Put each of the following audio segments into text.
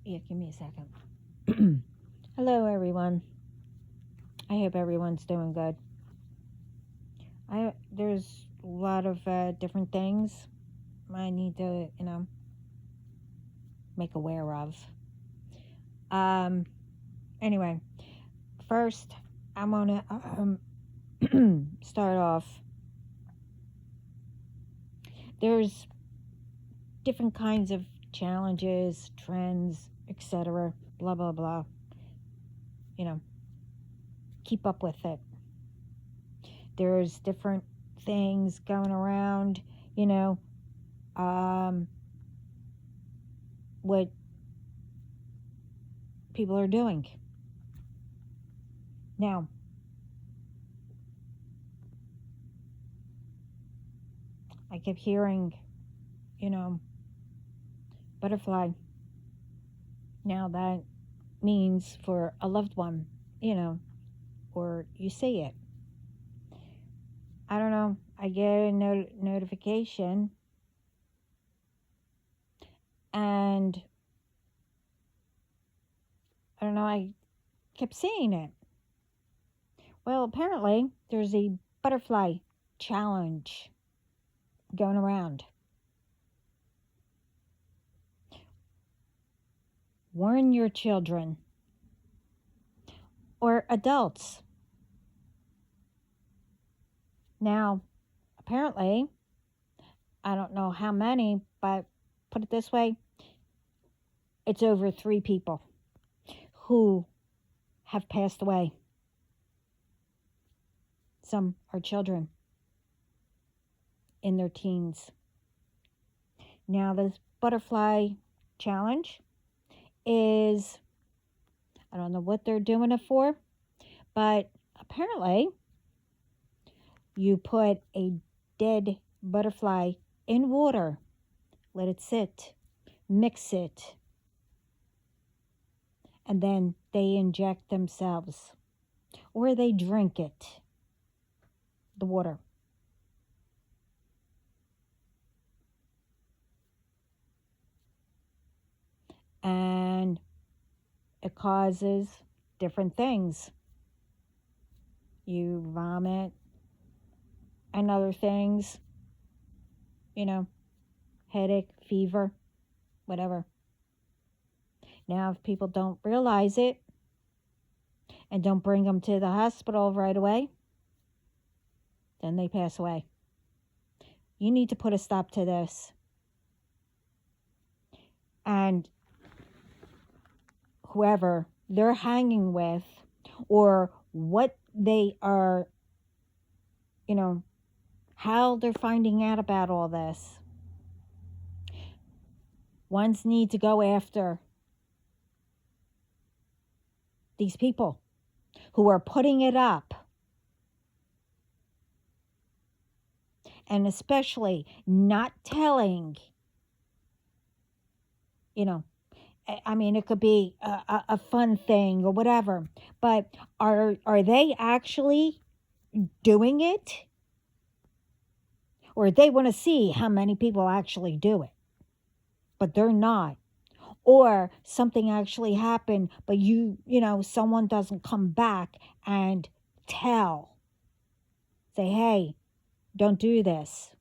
Yeah, give me a second. Hello, everyone. I hope everyone's doing good. There's a lot of different things I need to, make aware of. Um. Anyway, first I'm gonna start off. There's different kinds of challenges, trends, etc. Blah blah blah. You know, keep up with it. There's different things going around. You know, um, what people are doing. Now, I kept hearing, you know, butterfly. Now that means for a loved one, or you see it. I don't know. I get a notification and I don't know. I kept seeing it. Well, apparently there's a butterfly challenge going around. Warn your children or adults. Now, apparently, I don't know how many, but put it this way, it's over 3 people who have passed away. Some are children in their teens. Now, this butterfly challenge is, I don't know what they're doing it for, but apparently you put a dead butterfly in water, let it sit, mix it, and then they inject themselves or they drink it, the water. And it causes different things. You vomit and other things, headache, fever, whatever. Now, if people don't realize it and don't bring them to the hospital right away, then they pass away. You need to put a stop to this. And whoever they're hanging with or what they are, how they're finding out about all this. Ones need to go after these people who are putting it up. And especially not telling, it could be a fun thing or whatever, but are they actually doing it? Or they want to see how many people actually do it, but they're not. Or something actually happened, but someone doesn't come back and say, hey, don't do this.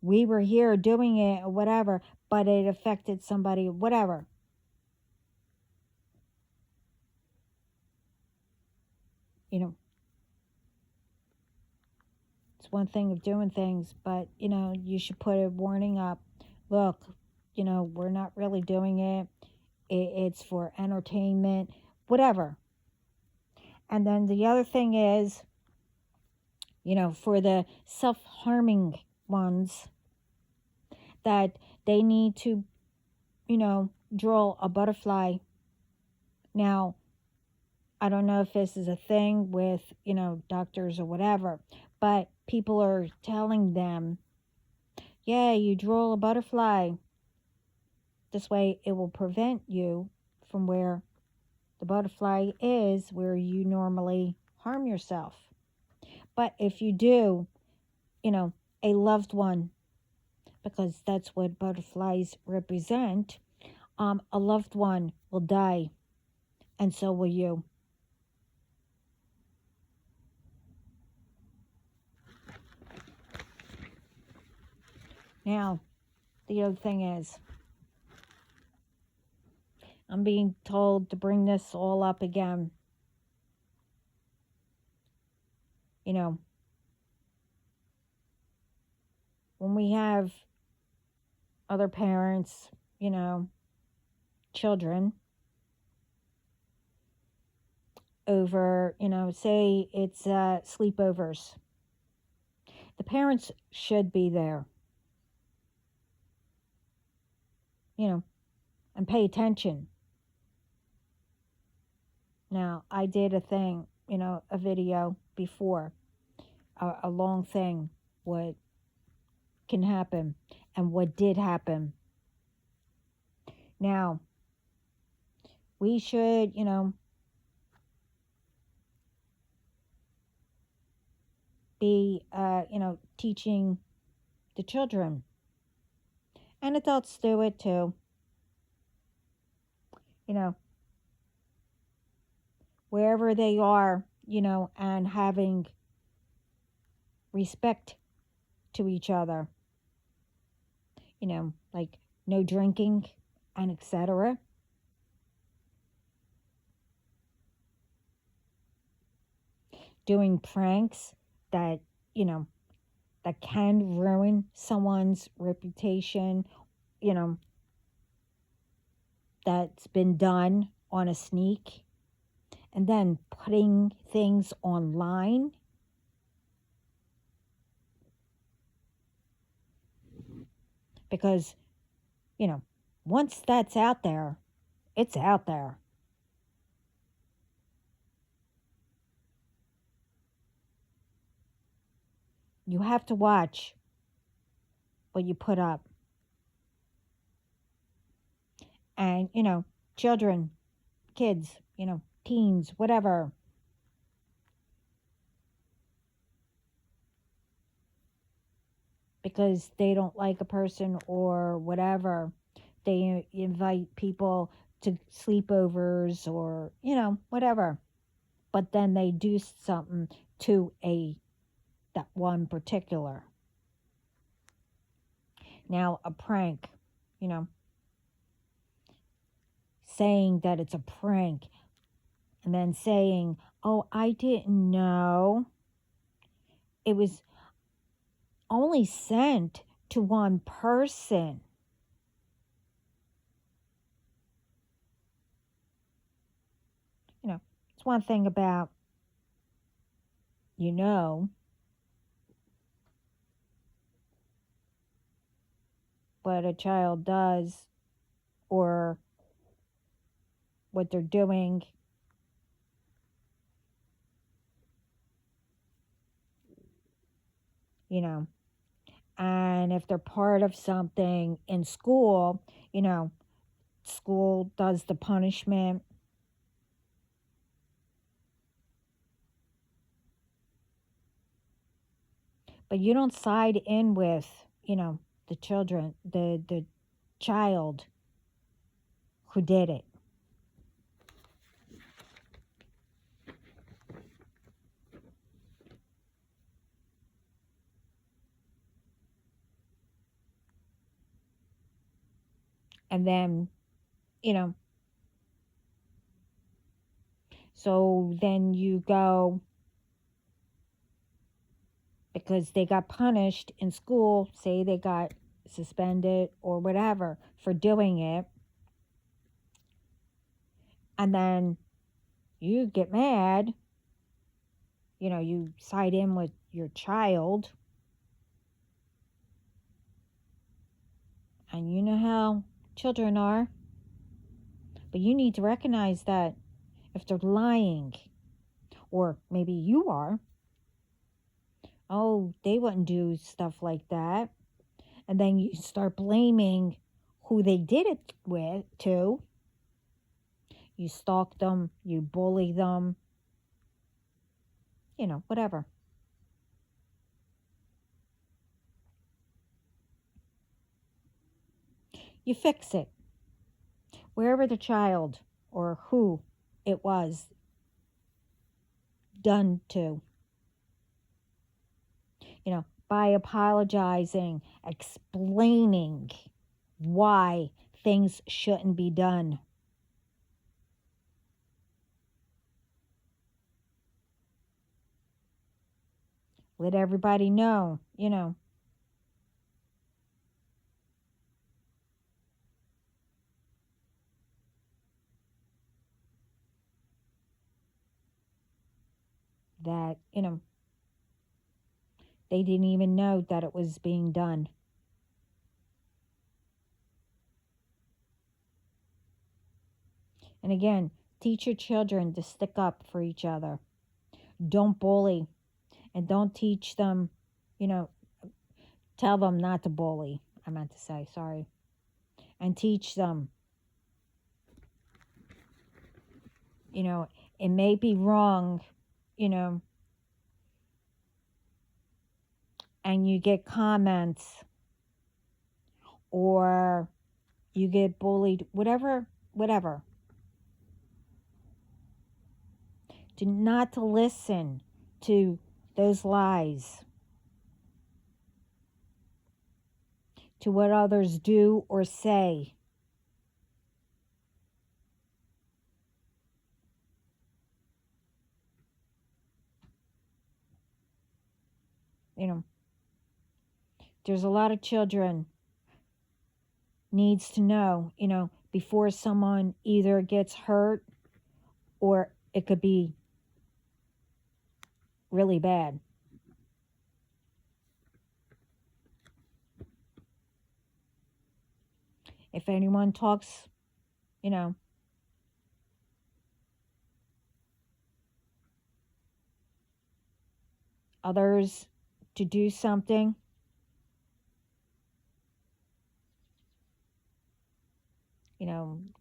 We were here doing it or whatever, but it affected somebody, whatever. It's one thing of doing things, but, you should put a warning up. Look, we're not really doing it. It's for entertainment, whatever. And then the other thing is, for the self-harming ones, that they need to, draw a butterfly. Now, I don't know if this is a thing with, doctors or whatever, but people are telling them, yeah, you draw a butterfly. This way it will prevent you from where the butterfly is, where you normally harm yourself. But if you do, a loved one, because that's what butterflies represent, A loved one will die, and so will you. Now, the other thing is, I'm being told to bring this all up again. You know, when we have other parents, children over, say it's sleepovers, the parents should be there, and pay attention. Now, I did a thing, a video before, a long thing, what can happen and what did happen. Now, we should, be, teaching the children, and adults do it too. Wherever they are, and having respect to each other, like no drinking and etc. Doing pranks that, that can ruin someone's reputation, that's been done on a sneak, and then putting things online. Because, once that's out there, it's out there. You have to watch what you put up. And, children, kids, teens, whatever. Because they don't like a person or whatever, they invite people to sleepovers or, whatever. But then they do something to that one particular. Now, a prank, saying that it's a prank and then saying, oh, I didn't know. It was only sent to one person. It's one thing about, what a child does or what they're doing. And if they're part of something in school, school does the punishment. But you don't side in with, the children, the child who did it. And then, so then you go, because they got punished in school, say they got suspended or whatever for doing it, and then you get mad, you side in with your child, and you know how children are. But you need to recognize that if they're lying, or maybe you are, oh, they wouldn't do stuff like that. And then you start blaming who they did it with, to. You stalk them, you bully them, whatever. You fix it. wherever the child or who it was done to, by apologizing, explaining why things shouldn't be done. Let everybody know, that, they didn't even know that it was being done. And again, teach your children to stick up for each other. Don't bully, and don't teach them, tell them not to bully. I meant to say, sorry. And teach them, it may be wrong, and you get comments or you get bullied, whatever. Do not to listen to those lies, to what others do or say. There's a lot of children needs to know, before someone either gets hurt or it could be really bad. If anyone talks, others to do something,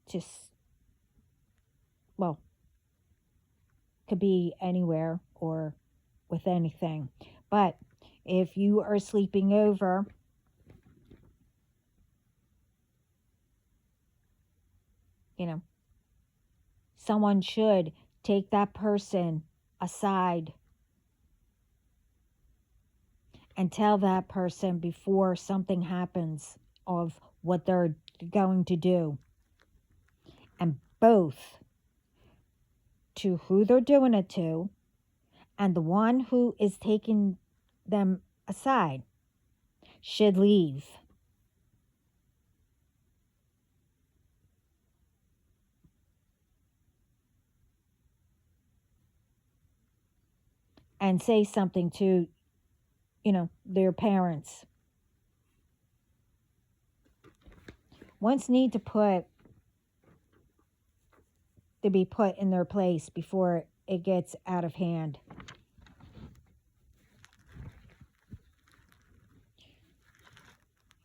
just, well, could be anywhere or with anything. But if you are sleeping over, someone should take that person aside and tell that person before something happens of what they're going to do. And both to who they're doing it to and the one who is taking them aside should leave. And say something to, their parents. Ones need to be put in their place before it gets out of hand.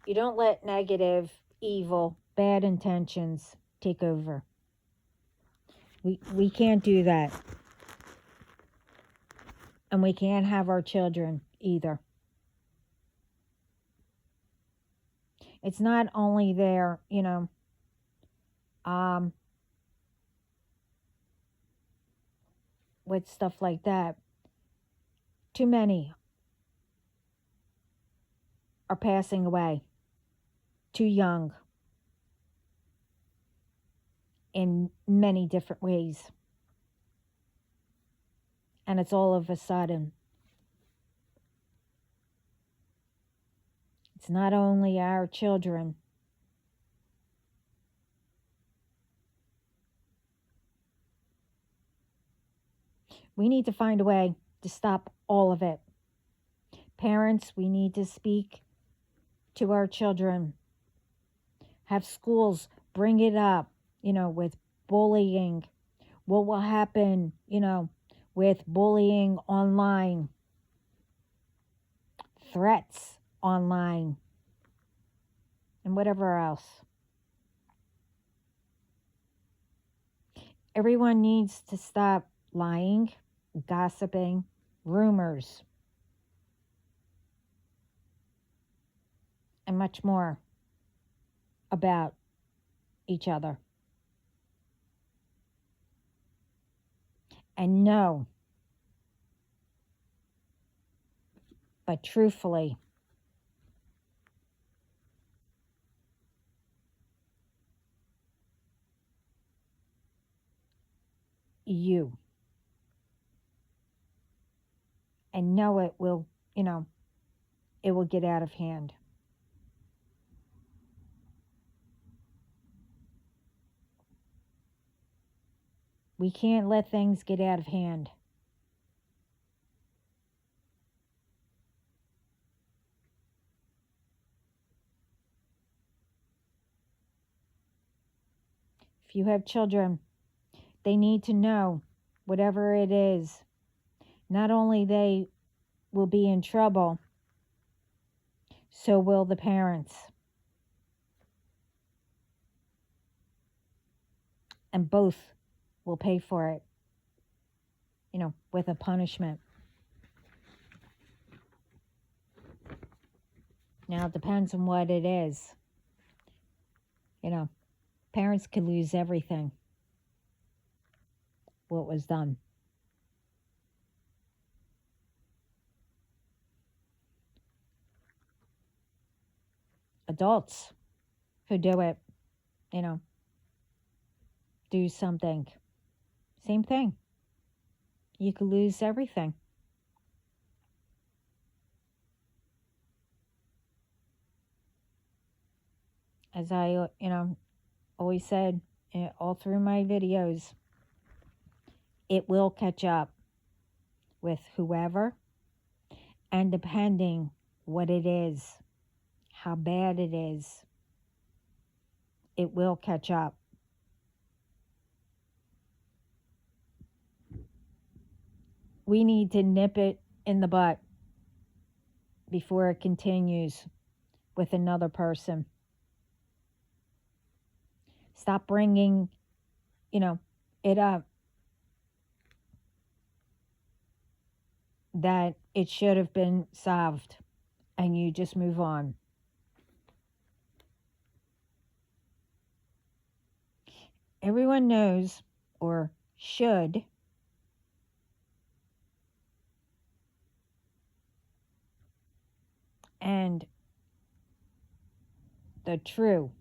You don't let negative, evil, bad intentions take over. We can't do that. And we can't have our children either. It's not only there, with stuff like that. Too many are passing away too young in many different ways. And it's all of a sudden. It's not only our children. We need to find a way to stop all of it. Parents, we need to speak to our children. Have schools bring it up, with bullying. What will happen, with bullying online? Threats online. And whatever else. Everyone needs to stop lying, gossiping, rumors, and much more about each other. and know, but truthfully, you, and know it will, it will get out of hand. We can't let things get out of hand. If you have children, they need to know whatever it is. Not only they will be in trouble, so will the parents. And both will pay for it, with a punishment. Now, it depends on what it is. Parents could lose everything, what was done. Adults who do it, do something. Same thing. You could lose everything. As I, always said all through my videos, it will catch up with whoever, and depending what it is, how bad it is, it will catch up. We need to nip it in the butt before it continues with another person. Stop bringing, it up that it should have been solved, and you just move on. Everyone knows, or should, and the true.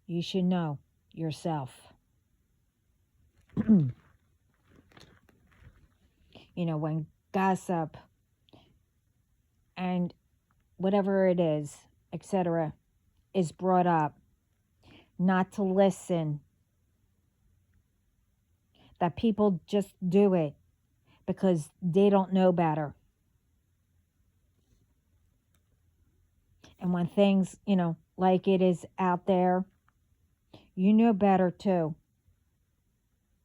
You should know yourself. When gossip and whatever it is, etc., is brought up, not to listen. That people just do it because they don't know better. And when things, like it is out there, you know better too,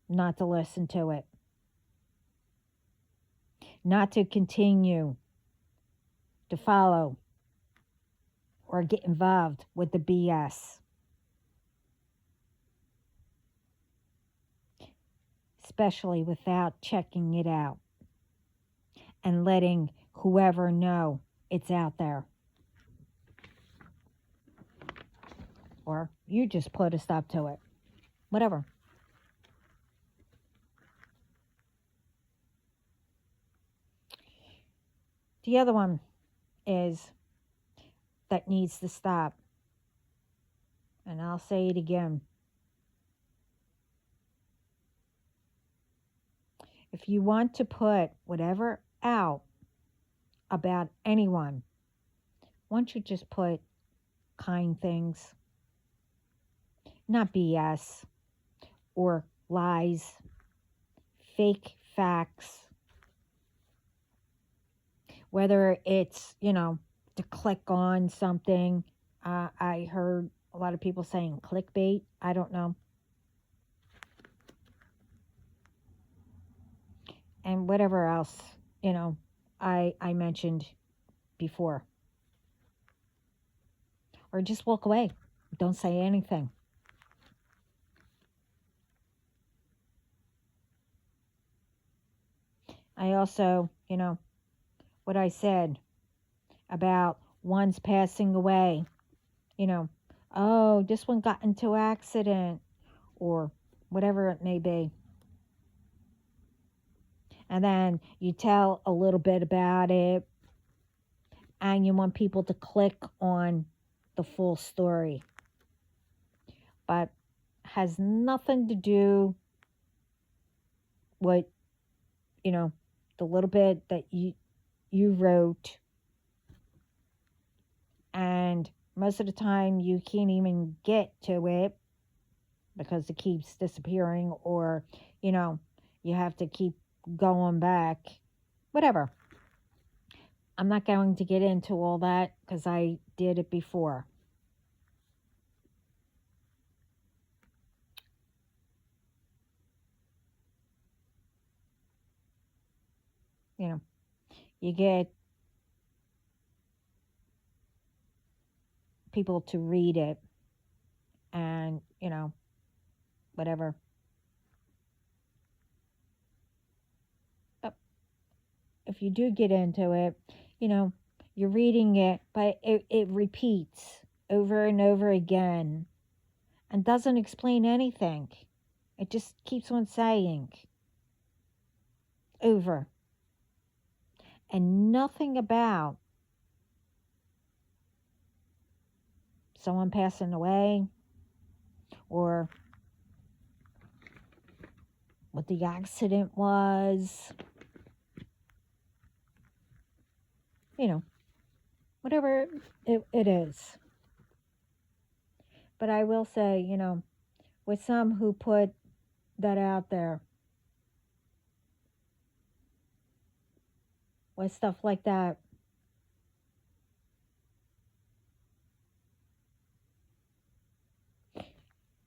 not to listen to it. Not to continue to follow or get involved with the BS. Especially without checking it out and letting whoever know it's out there. Or you just put a stop to it. Whatever. The other one is that needs to stop. And I'll say it again. If you want to put whatever out about anyone, why don't you just put kind things, not BS or lies, fake facts, whether it's, to click on something. I heard a lot of people saying clickbait. I don't know. And whatever else, I mentioned before. Or just walk away. Don't say anything. I also, what I said about one's passing away, Oh, this one got into an accident or whatever it may be. And then you tell a little bit about it and you want people to click on the full story. But has nothing to do with, you know, the little bit that you wrote, and most of the time you can't even get to it because it keeps disappearing, or you know you have to keep going back, whatever. I'm not going to get into all that because I did it before. You know, you get people to read it and whatever. But if you do get into it, you know you're reading it, but it repeats over and over again and doesn't explain anything. It just keeps on saying over and nothing about someone passing away or what the accident was, whatever it is. But I will say, with some who put that out there, with stuff like that,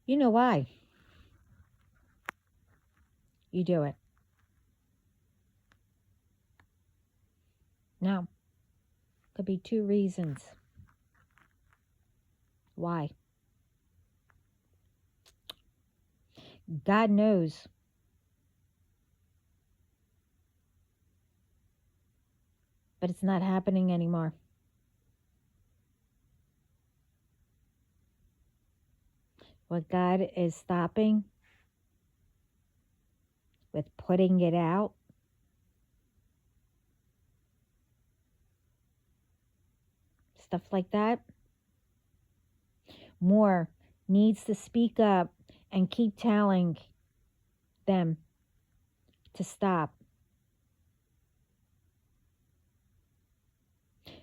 you know why you do it. Now, could be two reasons why. God knows. But it's not happening anymore. What God is stopping with putting it out, stuff like that, more needs to speak up and keep telling them to stop.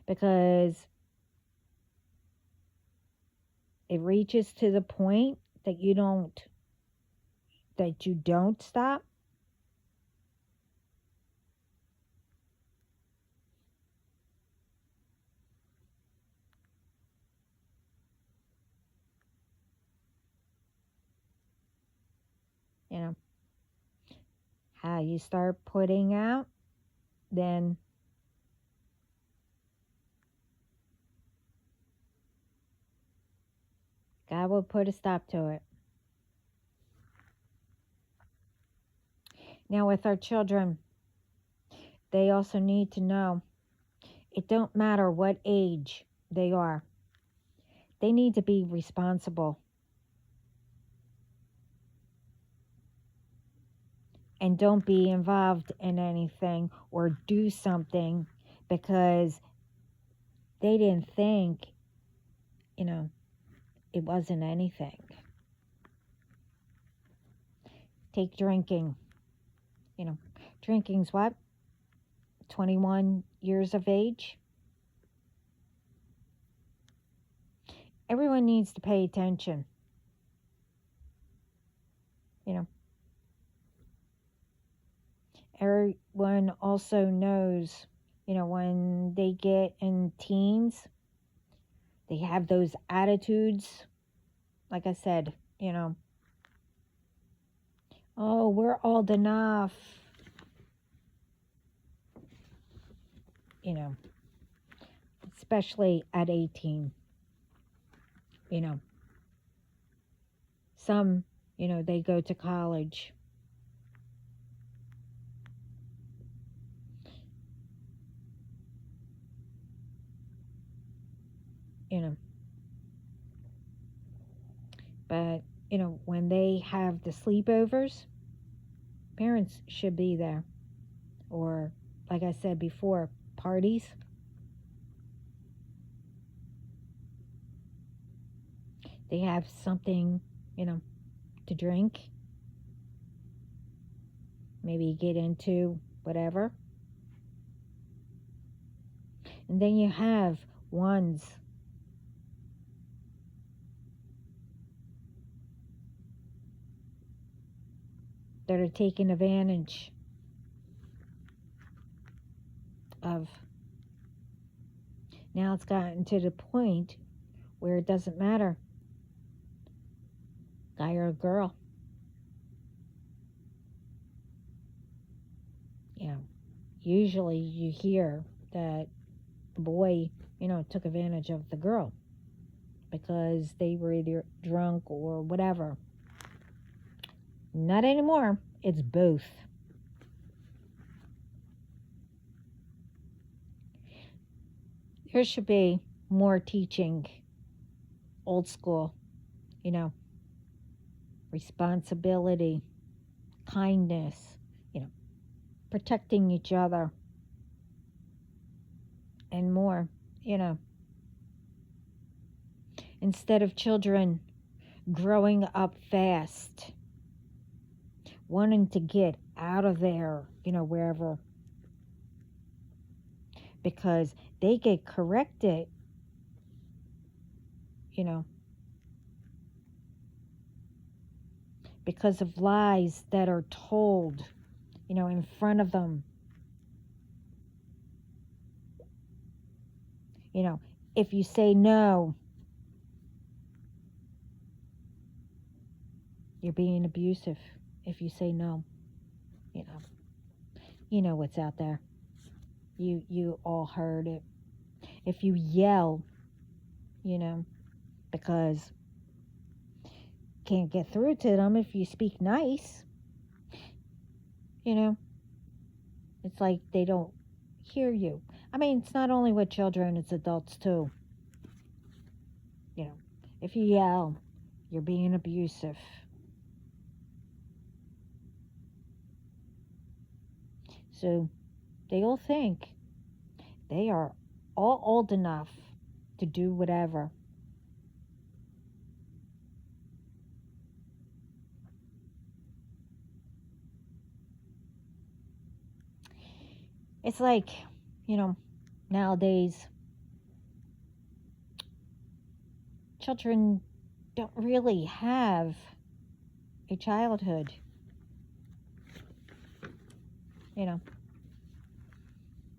Because it reaches to the point that you don't stop. You know, how you start putting out, then God will put a stop to it. Now with our children, they also need to know it don't matter what age they are. They need to be responsible. And don't be involved in anything or do something because they didn't think, it wasn't anything. Take drinking. Drinking's what? 21 years of age? Everyone needs to pay attention. Everyone also knows, when they get in teens, they have those attitudes. Like I said, oh, we're old enough. Especially at 18. Some, they go to college. have the sleepovers, parents should be there. Or, like I said before, parties. They have something, to drink. Maybe get into whatever. And then you have ones that are taking advantage of. Now it's gotten to the point where it doesn't matter, guy or girl. Usually you hear that the boy, took advantage of the girl because they were either drunk or whatever. Not anymore. It's both. There should be more teaching, old school, responsibility, kindness, protecting each other, and more, Instead of children growing up fast, wanting to get out of there, wherever, because they get corrected, because of lies that are told, in front of them. If you say no, you're being abusive. If you say no, what's out there. You all heard it. If you yell, because can't get through to them if you speak nice, it's like they don't hear you. I mean, it's not only with children, it's adults too. If you yell, you're being abusive. So they all think they are all old enough to do whatever. It's like, nowadays, children don't really have a childhood,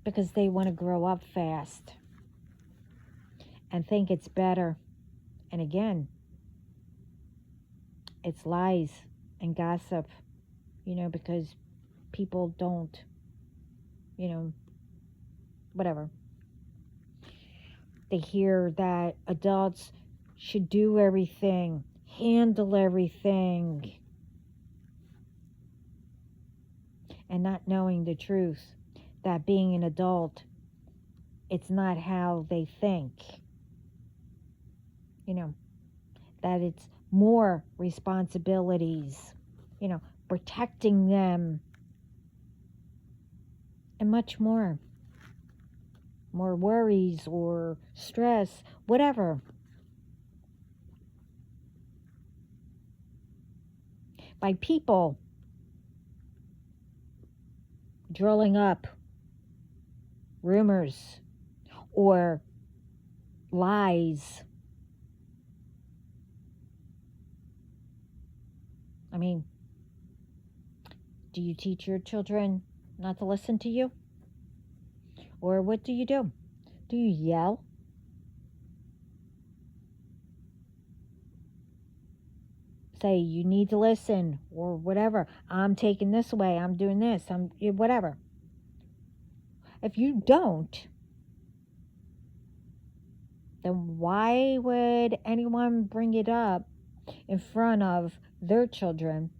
because they want to grow up fast and think it's better. And again, it's lies and gossip, because people don't, whatever. They hear that adults should do everything, handle everything, and not knowing the truth that being an adult, it's not how they think. That it's more responsibilities, protecting them, and much more. More worries or stress, whatever. By people drilling up rumors or lies. I mean, do you teach your children not to listen to you? Or what do you do? Do you yell? Say, you need to listen, or whatever. I'm taking this away. I'm doing this. I'm whatever. If you don't, then why would anyone bring it up in front of their children?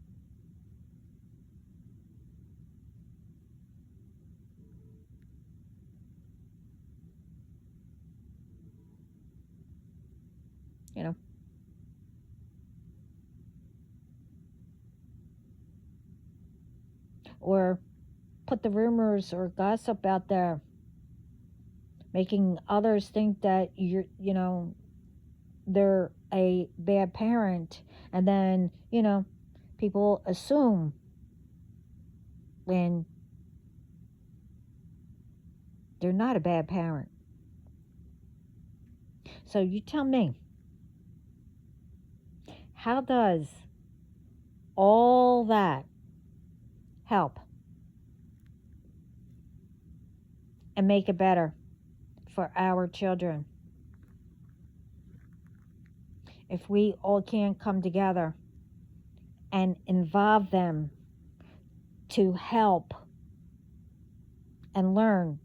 or put the rumors or gossip out there, making others think that they're a bad parent, and then people assume when they're not a bad parent. So you tell me, how does all that help and make it better for our children if we all can come together and involve them to help and learn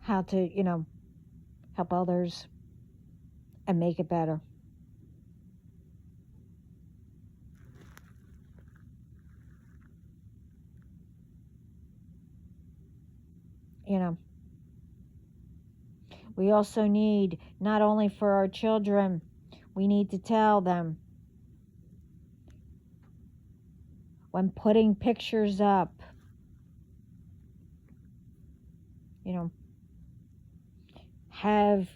how to, help others and make it better? We also need, not only for our children, we need to tell them when putting pictures up, have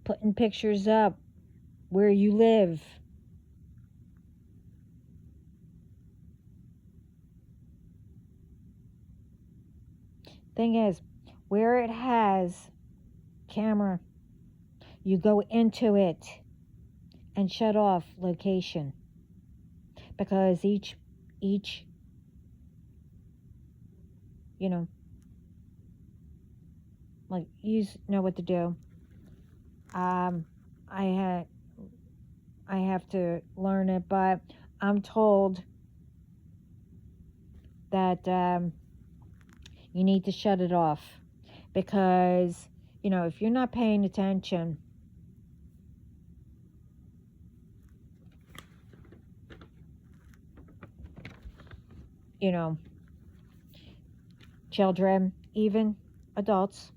putting pictures up where you live. Thing is, where it has camera, you go into it and shut off location, because each like, you know what to do. I have to learn it, but I'm told that you need to shut it off, because if you're not paying attention, children, even adults,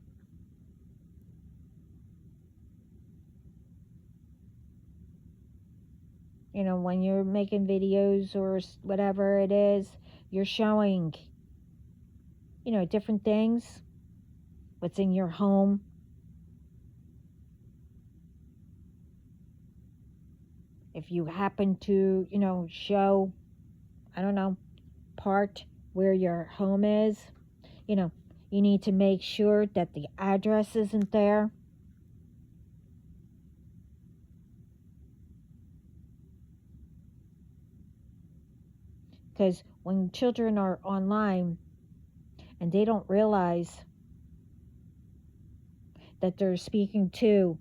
when you're making videos or whatever it is, you're showing, different things, what's in your home. If you happen to, show, I don't know, part where your home is, you need to make sure that the address isn't there. Because when children are online and they don't realize that they're speaking to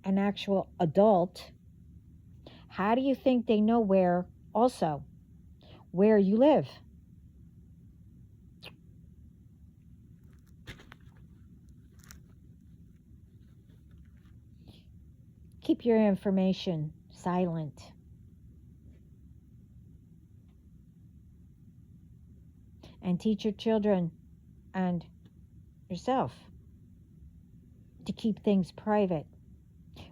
an actual adult, how do you think they know where you live? Keep your information silent. And teach your children and yourself to keep things private.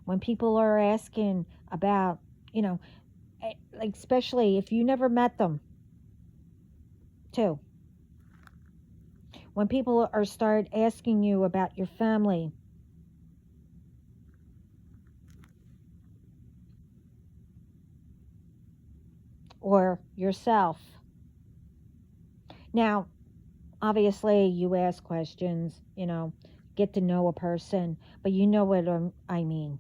When people are asking about, like, especially if you never met them, too. When people start asking you about your family, or yourself. Now, obviously, you ask questions, get to know a person, but you know what I mean.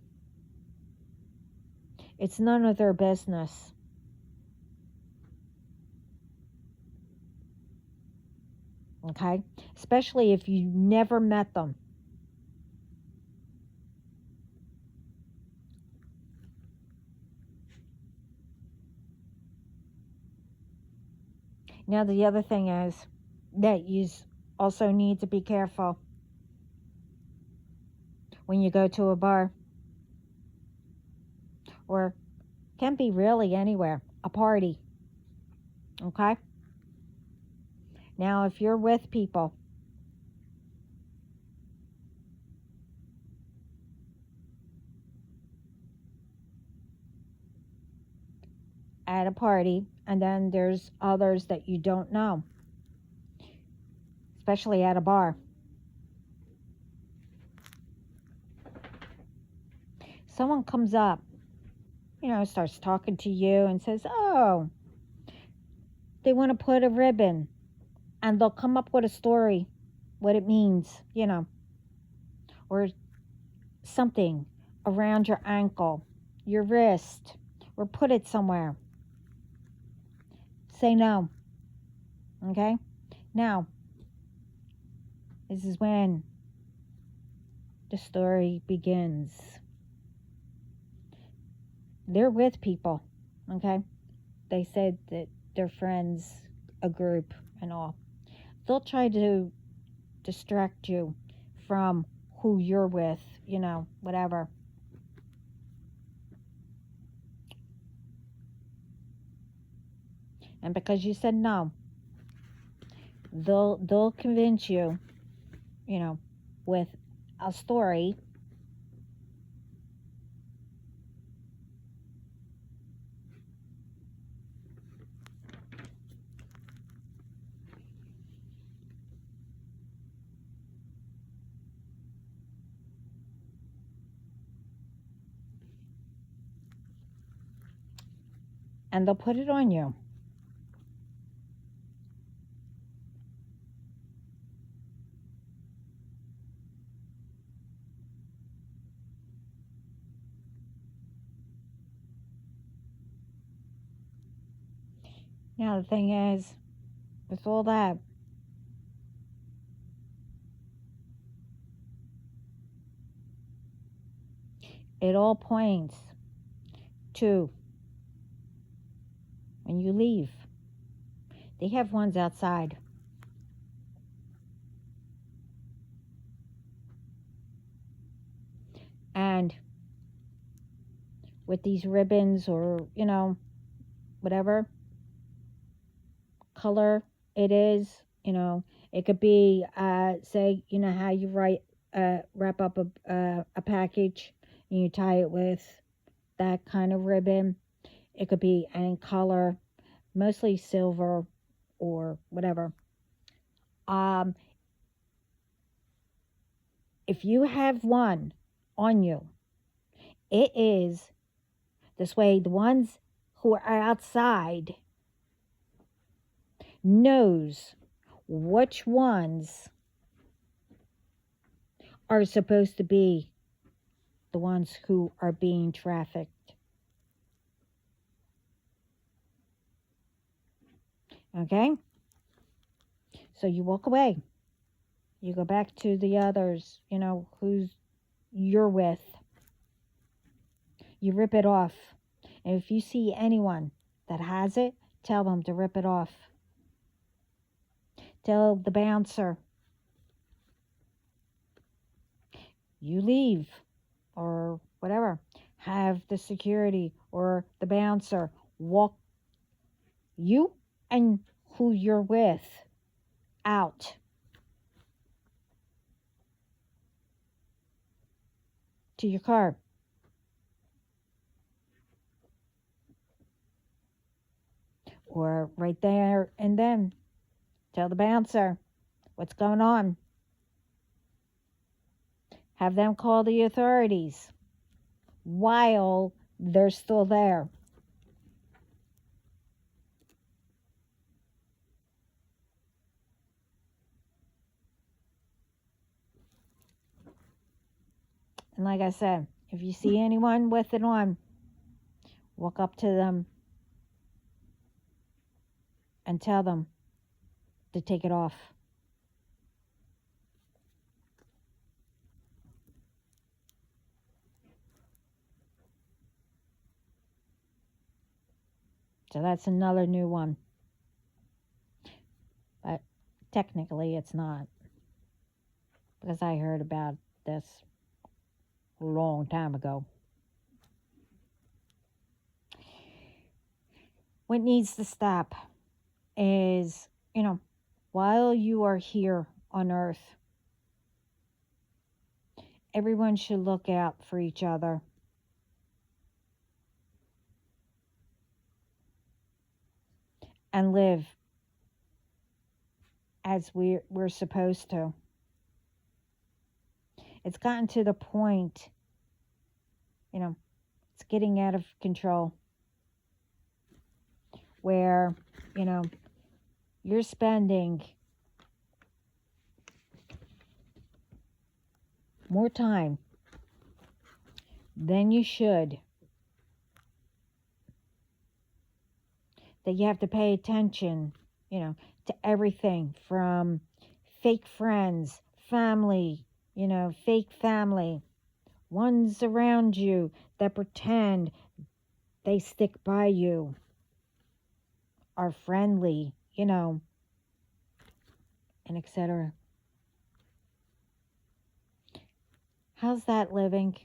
It's none of their business. Okay? Especially if you never met them. Now, the other thing is that you also need to be careful when you go to a bar, or can be really anywhere, a party. Okay? Now, if you're with people, at a party, and then there's others that you don't know, especially at a bar. Someone comes up, starts talking to you and says, oh, they want to put a ribbon, and they'll come up with a story, what it means, or something around your ankle, your wrist, or put it somewhere. Say no. Okay? Now, this is when the story begins. They're with people, okay? They said that they're friends, a group, and all. They'll try to distract you from who you're with, whatever. And because you said no, they'll convince you, with a story and they'll put it on you. Now, the thing is, with all that, it all points to when you leave. They have ones outside. And with these ribbons or, whatever color it is, it could be, say, how you wrap up a package and you tie it with that kind of ribbon. It could be any color, mostly silver or whatever. If you have one on you, it is this way. The ones who are outside knows which ones are supposed to be the ones who are being trafficked. Okay? So you walk away. You go back to the others, who's you're with. You rip it off. And if you see anyone that has it, tell them to rip it off. Tell the bouncer. You leave or whatever. Have the security or the bouncer walk you and who you're with out to your car. Or right there and then tell the bouncer what's going on. Have them call the authorities while they're still there. And like I said, if you see anyone with it on, walk up to them and tell them to take it off. So that's another new one. But technically it's not. Because I heard about this a long time ago. What needs to stop is, while you are here on earth, everyone should look out for each other. and live as we're supposed to. It's gotten to the point, it's getting out of control where, you're spending more time than you should, that you have to pay attention, to everything from fake friends, family, fake family, ones around you that pretend they stick by you, are friendly, and etc. How's that living?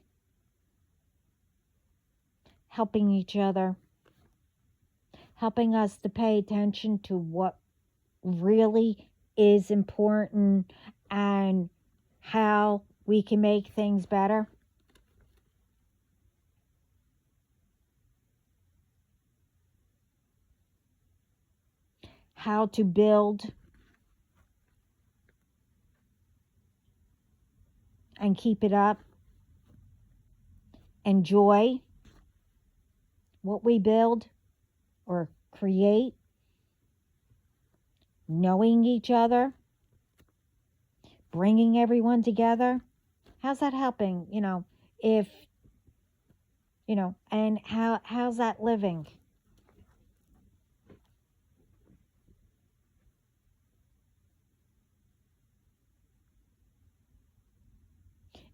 Helping each other, helping us to pay attention to what really is important and how we can make things better. How to build and keep it up. Enjoy what we build or create. Knowing each other. Bringing everyone together. How's that helping? If, and how's that living?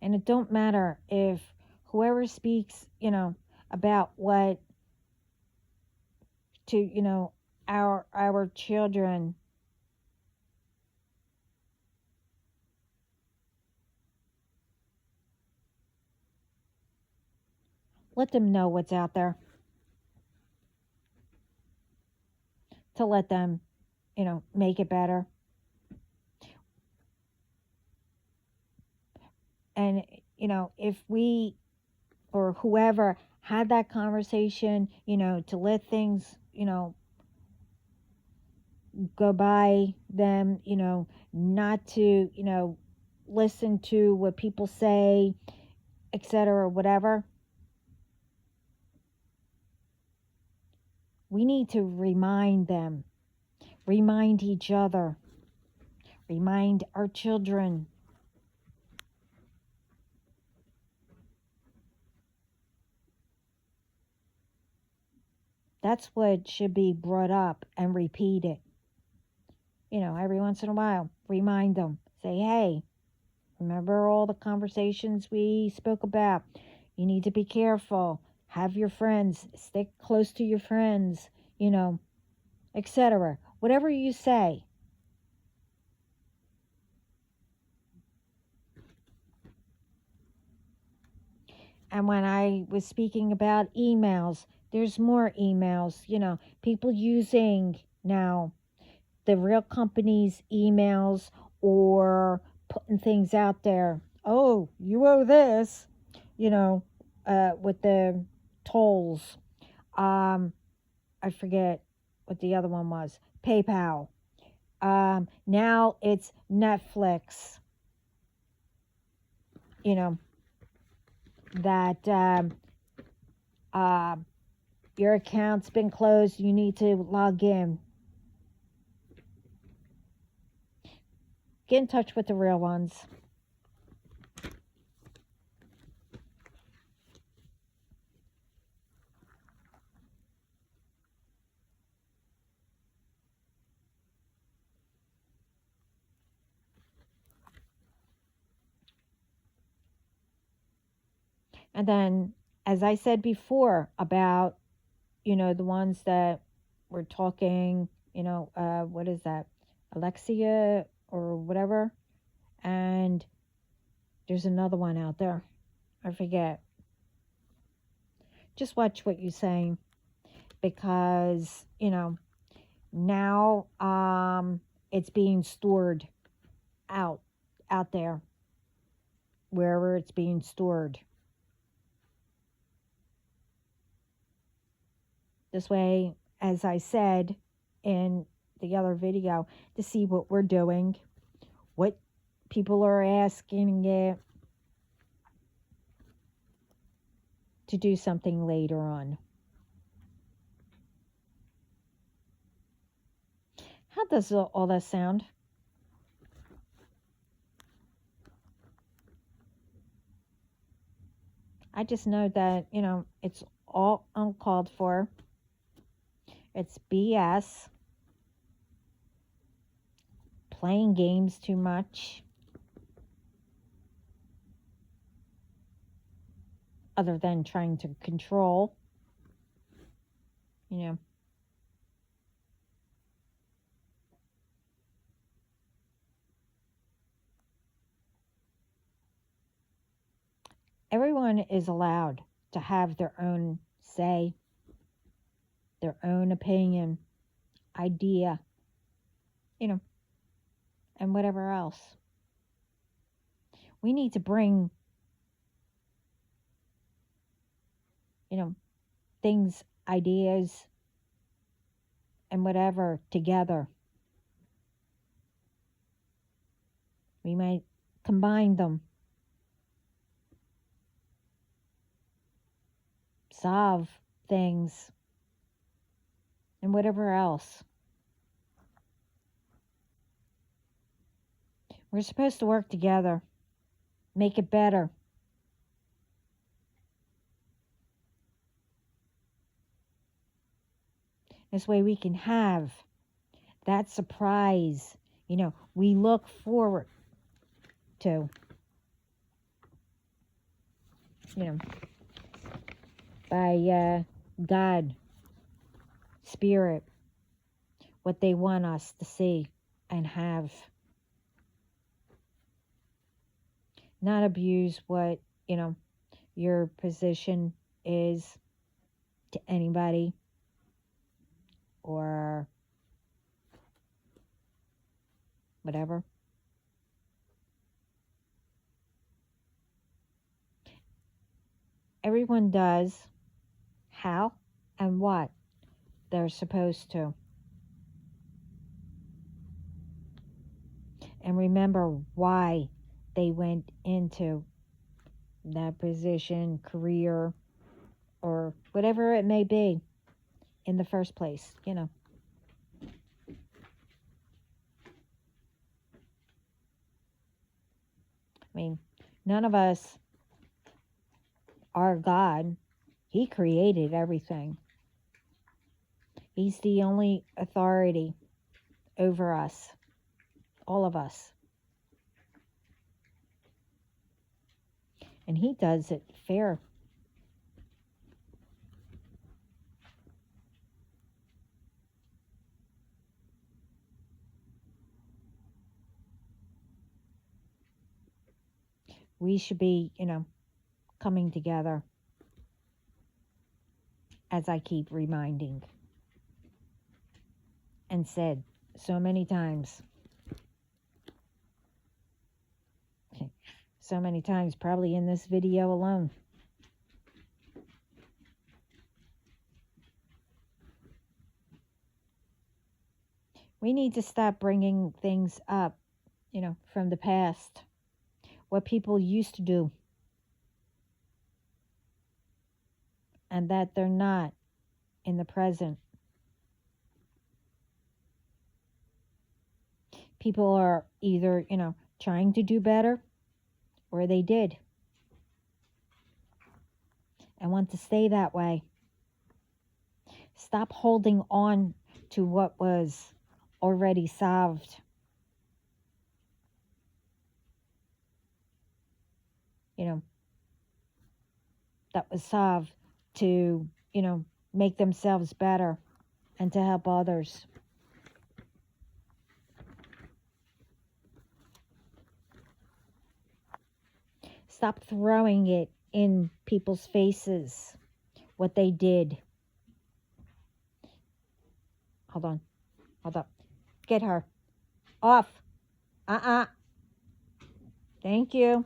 And it don't matter if whoever speaks, about what to, our children, let them know what's out there. To let them, make it better. And, if we or whoever had that conversation, to let things, go by them, not to, listen to what people say, etc., whatever. We need to remind them, remind each other, remind our children. That's what should be brought up and repeated. Every once in a while, remind them. Say, hey, remember all the conversations we spoke about? You need to be careful. Have your friends. Stick close to your friends, etc. Whatever you say. And when I was speaking about emails, there's more emails, people using now the real company's emails or putting things out there. Oh, you owe this, with the tolls. I forget what the other one was. PayPal. Now it's Netflix. That your account's been closed. You need to log in. Get in touch with the real ones. And then, as I said before about, the ones that were talking, what is that? Alexia or whatever. And there's another one out there. I forget. Just watch what you're saying, because, now it's being stored out there, wherever it's being stored. This way, as I said, in the other video to see what we're doing, what people are asking it to do something later on. How does all that sound? I just know that, it's all uncalled for. It's BS. Playing games too much. Other than trying to control. Everyone is allowed to have their own say, their own opinion, idea, and whatever else. We need to bring, things, ideas, and whatever together. We might combine them, solve things, and whatever else. We're supposed to work together, make it better. This way we can have that surprise, we look forward to, by God, Spirit, what they want us to see and have. Not abuse what, your position is to anybody, or whatever. Everyone does how and what they're supposed to. And remember why they went into that position, career, or whatever it may be in the first place, I mean, none of us are God. He created everything. He's the only authority over us, all of us. And he does it fair. We should be, coming together, as I keep reminding and said so many times. So many times, probably in this video alone. We need to stop bringing things up, from the past. What people used to do. And that they're not in the present. People are either, trying to do better, or they did. And want to stay that way. Stop holding on to what was already solved. That was solved to, make themselves better and to help others. Stop throwing it in people's faces, what they did. Hold on. Get her. Off. Thank you.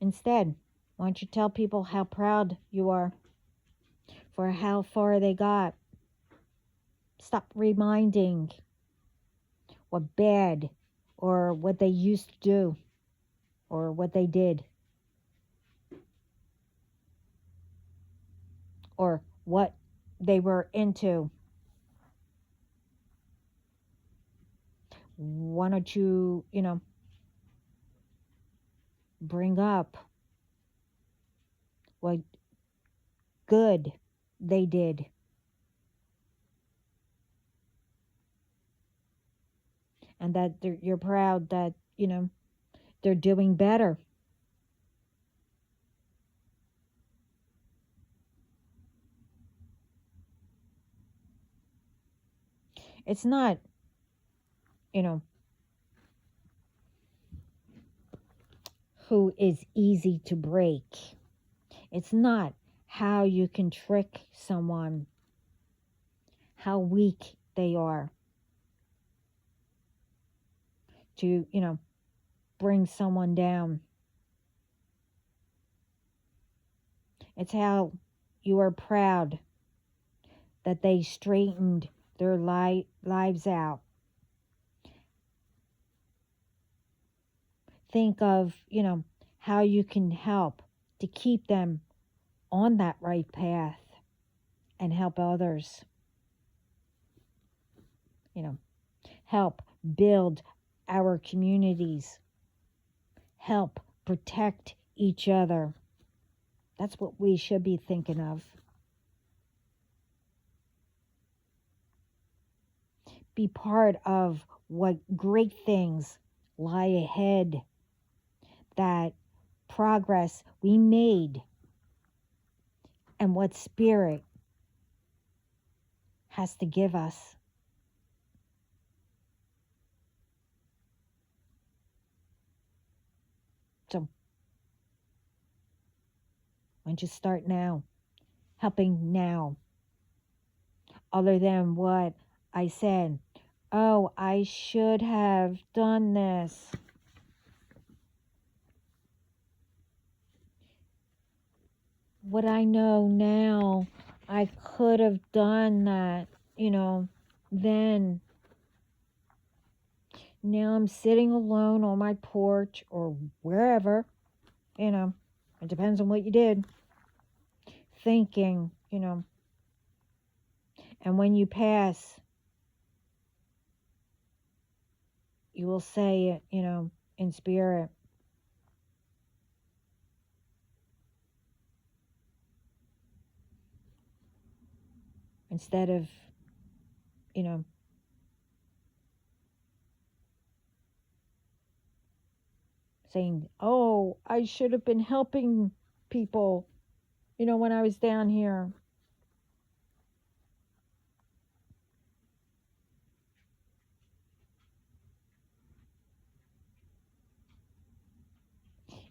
Instead, why don't you tell people how proud you are for how far they got. Stop reminding what bad or what they used to do or what they did or what they were into. Why don't you, bring up what good they did and that you're proud that, they're doing better. It's not, you know, who is easy to break. It's not how you can trick someone, how weak they are to, bring someone down. It's how you are proud that they straightened their lives out. Think of, how you can help to keep them on that right path and help others. Help build our communities. Help protect each other. That's what we should be thinking of. Be part of what great things lie ahead, that progress we made, and what spirit has to give us. So, why don't you start now, helping now, other than what I said. Oh, I should have done this. What I know now, I could have done that, then. Now I'm sitting alone on my porch or wherever, it depends on what you did, thinking, and when you pass, you will say it, in spirit. Instead of, saying, oh, I should have been helping people, when I was down here.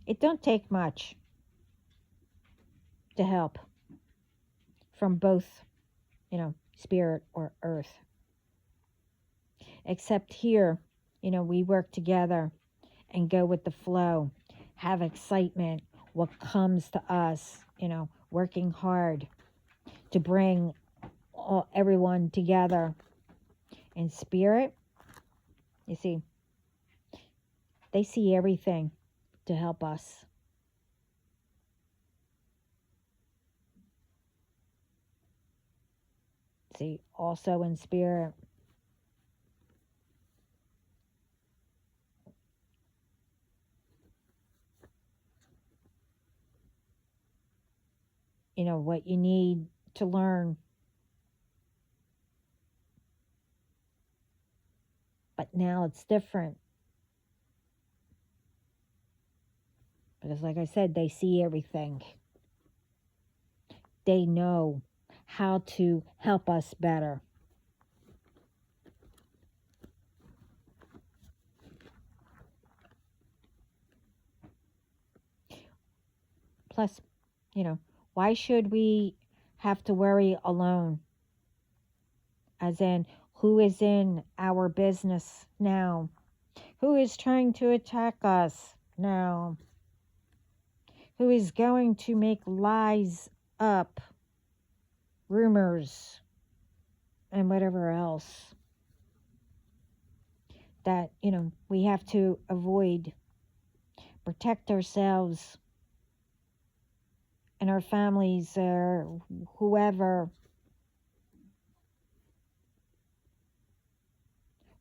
It don't take much to help from both, spirit or earth. Except here, we work together and go with the flow, have excitement, what comes to us, working hard to bring everyone together. In spirit, you see, they see everything to help us. See, also in spirit, what you need to learn. But now it's different. Because, like I said, they see everything. They know how to help us better. Plus, why should we have to worry alone? As in, who is in our business now? Who is trying to attack us now? Who is going to make lies up? rumors, and whatever else that, we have to avoid, protect ourselves and our families or whoever,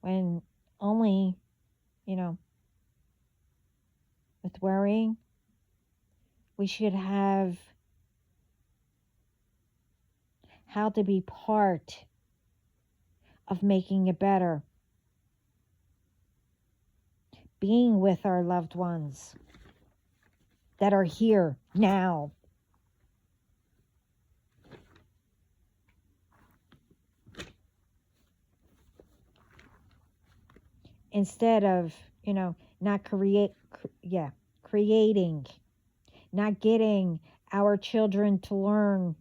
when only, with worrying, we should have how to be part of making it better, being with our loved ones that are here now. Instead of, not creating, not getting our children to learn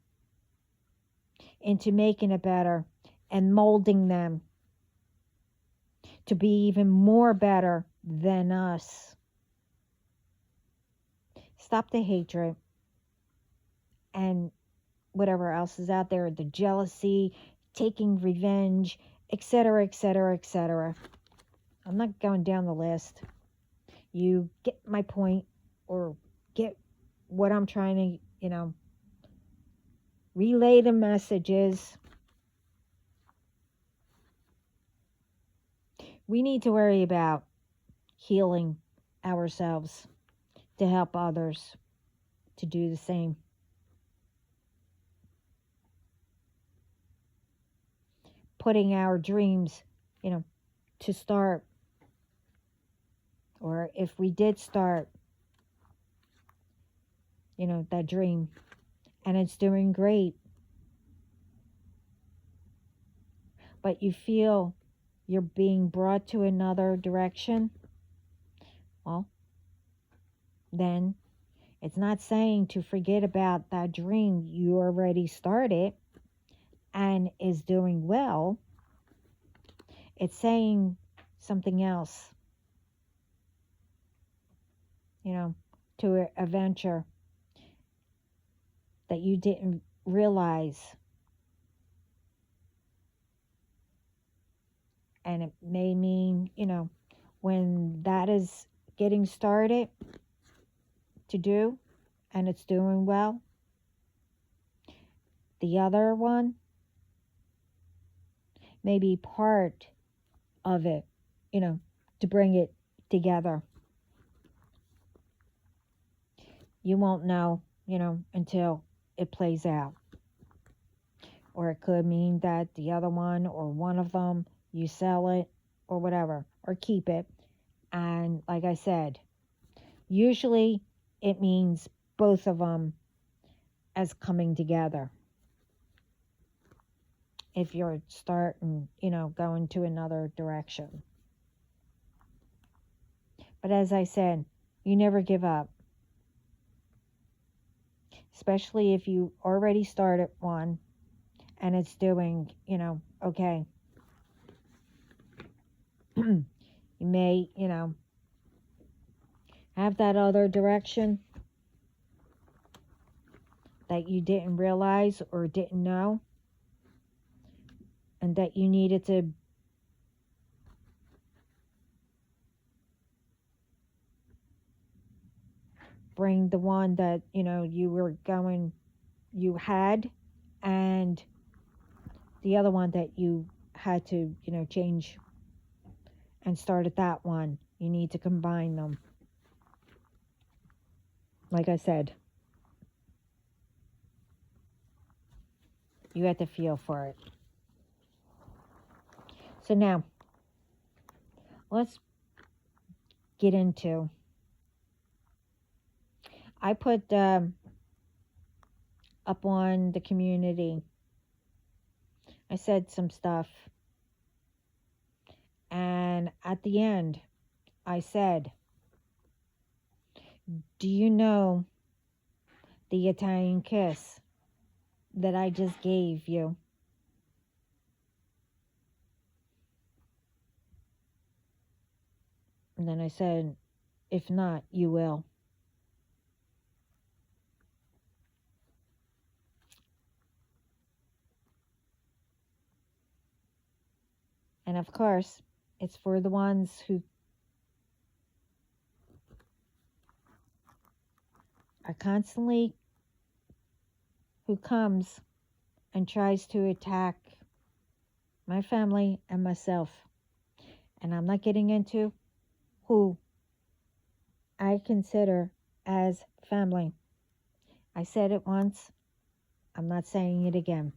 into making it better and molding them to be even more better than us. Stop the hatred and whatever else is out there, the jealousy, taking revenge, etc., etc., etc. I'm not going down the list. You get my point, or get what I'm trying to, relay the messages. We need to worry about healing ourselves to help others to do the same. Putting our dreams, to start, or if we did start, that dream and it's doing great, but you feel you're being brought to another direction, well, then it's not saying to forget about that dream you already started and is doing well. It's saying something else, to a venture that you didn't realize. And it may mean, when that is getting started to do and it's doing well, the other one may be part of it, to bring it together. You won't know, until it plays out. Or it could mean that the other one or one of them, you sell it or whatever, or keep it. And like I said, usually it means both of them as coming together. If you're starting, going to another direction. But as I said, you never give up. Especially if you already started one and it's doing, okay. You may, have that other direction that you didn't realize or didn't know, and that you needed to bring the one that, you had, and the other one that you had to, change and start at that one. You need to combine them. Like I said, you have to feel for it. So now, let's get into, I put up on the community, I said some stuff, and at the end, I said, do you know the Italian kiss that I just gave you? And then I said, if not, you will. And of course, it's for the ones who are constantly, who comes and tries to attack my family and myself. And I'm not getting into who I consider as family. I said it once, I'm not saying it again.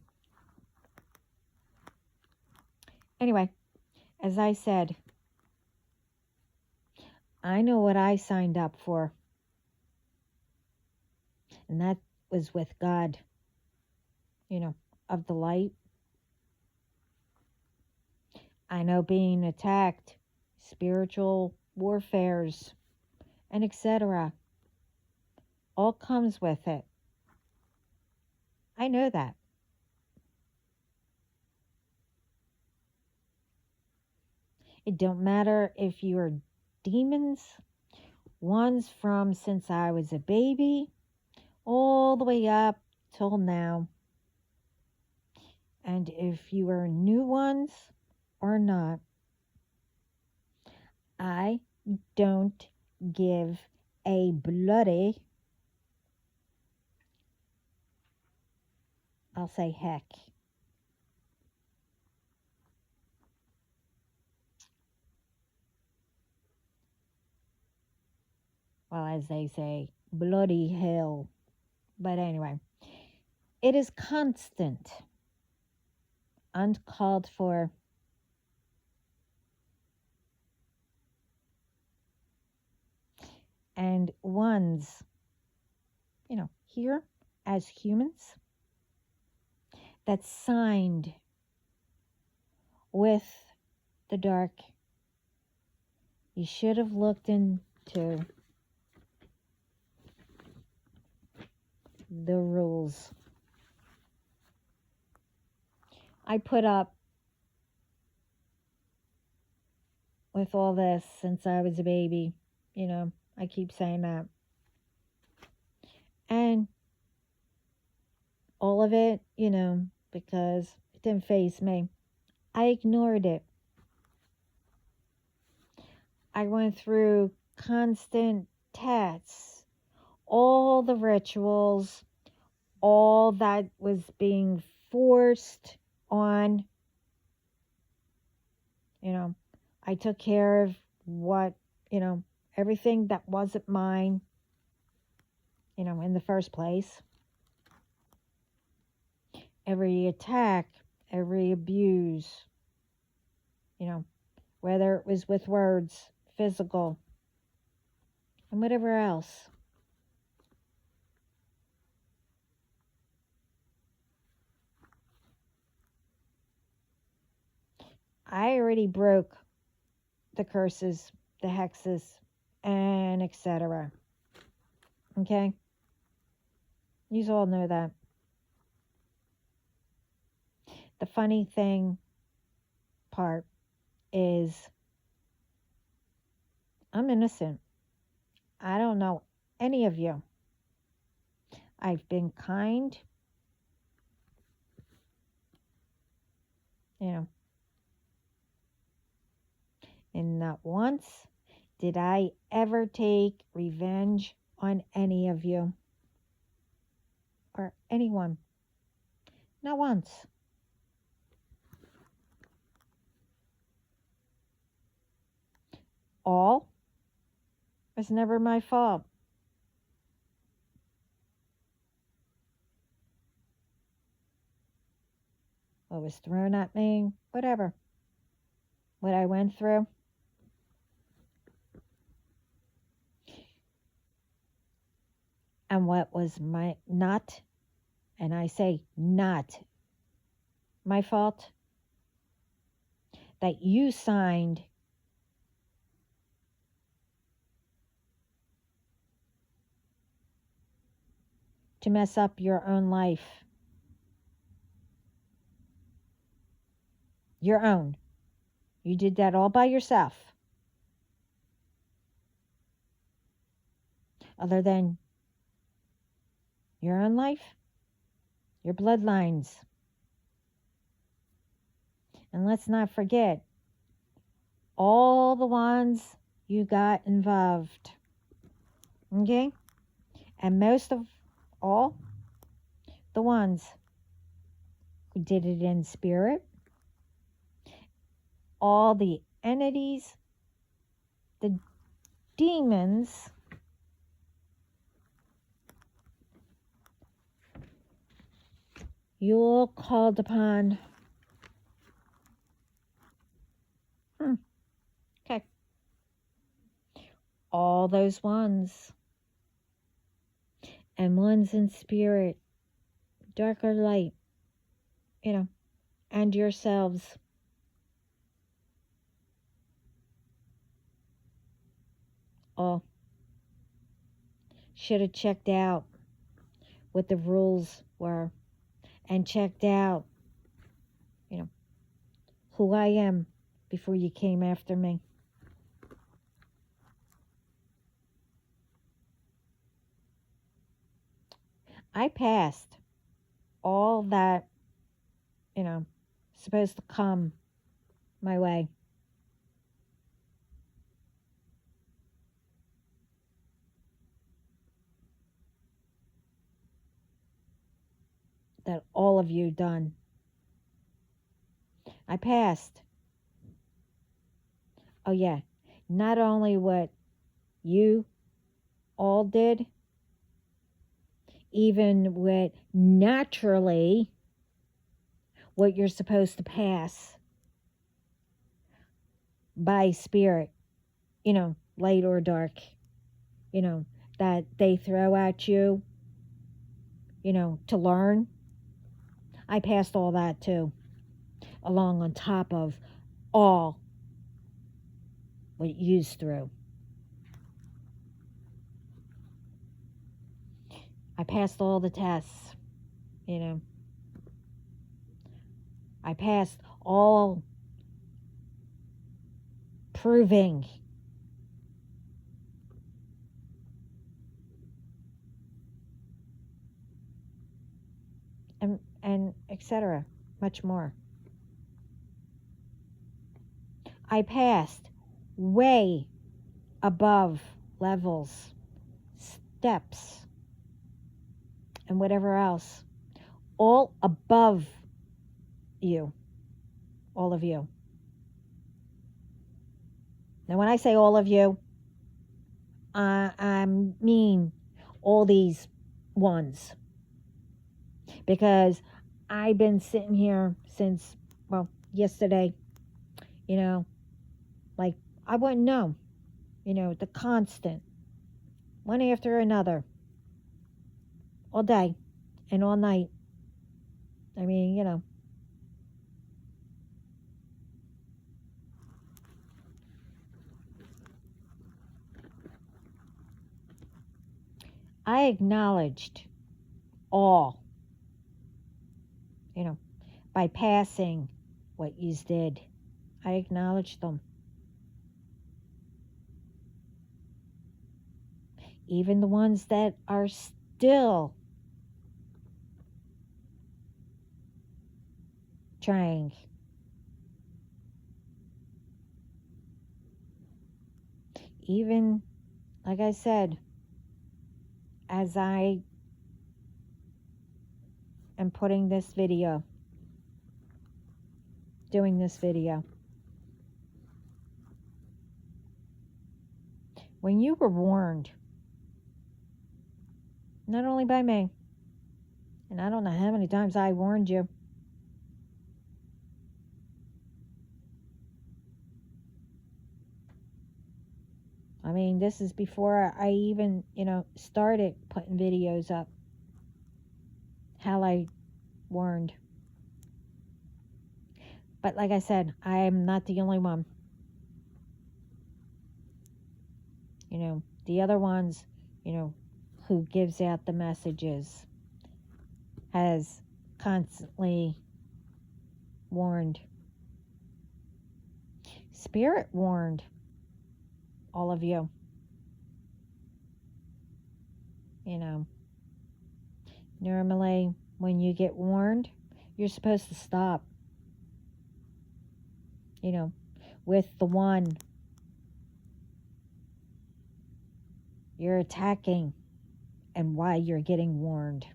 Anyway, as I said, I know what I signed up for, and that was with God, of the light. I know being attacked, spiritual warfares, and etc. all comes with it. I know that. It don't matter if you're demons, ones from since I was a baby, all the way up till now. And if you are new ones or not, I don't give a bloody, I'll say heck. Well, as they say, bloody hell. But anyway, it is constant, uncalled for, and ones, here as humans that signed with the dark. You should have looked into the rules. I put up with all this since I was a baby. I keep saying that. And all of it, because it didn't faze me. I ignored it. I went through constant tests, all the rituals, all that was being forced on. I took care of what, everything that wasn't mine, in the first place. Every attack, every abuse, whether it was with words, physical, and whatever else. I already broke the curses, the hexes, and etc. Okay? You all know that. The funny thing part is I'm innocent. I don't know any of you. I've been kind, and not once did I ever take revenge on any of you or anyone. Not once. All was never my fault. What was thrown at me, whatever. What I went through. And what was not, and I say not my fault, that you signed to mess up your own life. Your own. You did that all by yourself. Other than your own life, your bloodlines. And let's not forget, all the ones you got involved. Okay? And most of all, the ones who did it in spirit, all the entities, the demons, you all called upon. Okay. All those ones. And ones in spirit, dark or light, and yourselves. All should have checked out what the rules were and checked out, who I am before you came after me. I passed all that, supposed to come my way. That all of you done. I passed. Oh yeah, not only what you all did, even what naturally what you're supposed to pass by spirit, light or dark, that they throw at you, to learn. I passed all that too, along on top of all what you's through. I passed all the tests, I passed all proving and etc. Much more. I passed way above levels, steps, and whatever else, all above you, all of you. Now, when I say all of you, I mean all these ones, because I've been sitting here since, yesterday, like I wouldn't know, the constant, one after another, all day and all night. I mean, I acknowledged all, by passing what yous did. I acknowledged them. Even the ones that are still trying. Even, like I said, as I am putting this video, doing this video, when you were warned, not only by me, and I don't know how many times I warned you, I mean, this is before I even, started putting videos up, how I warned. But like I said, I am not the only one. The other ones, who gives out the messages has constantly warned. Spirit warned all of you. Normally when you get warned, you're supposed to stop. with the one you're attacking and why you're getting warned.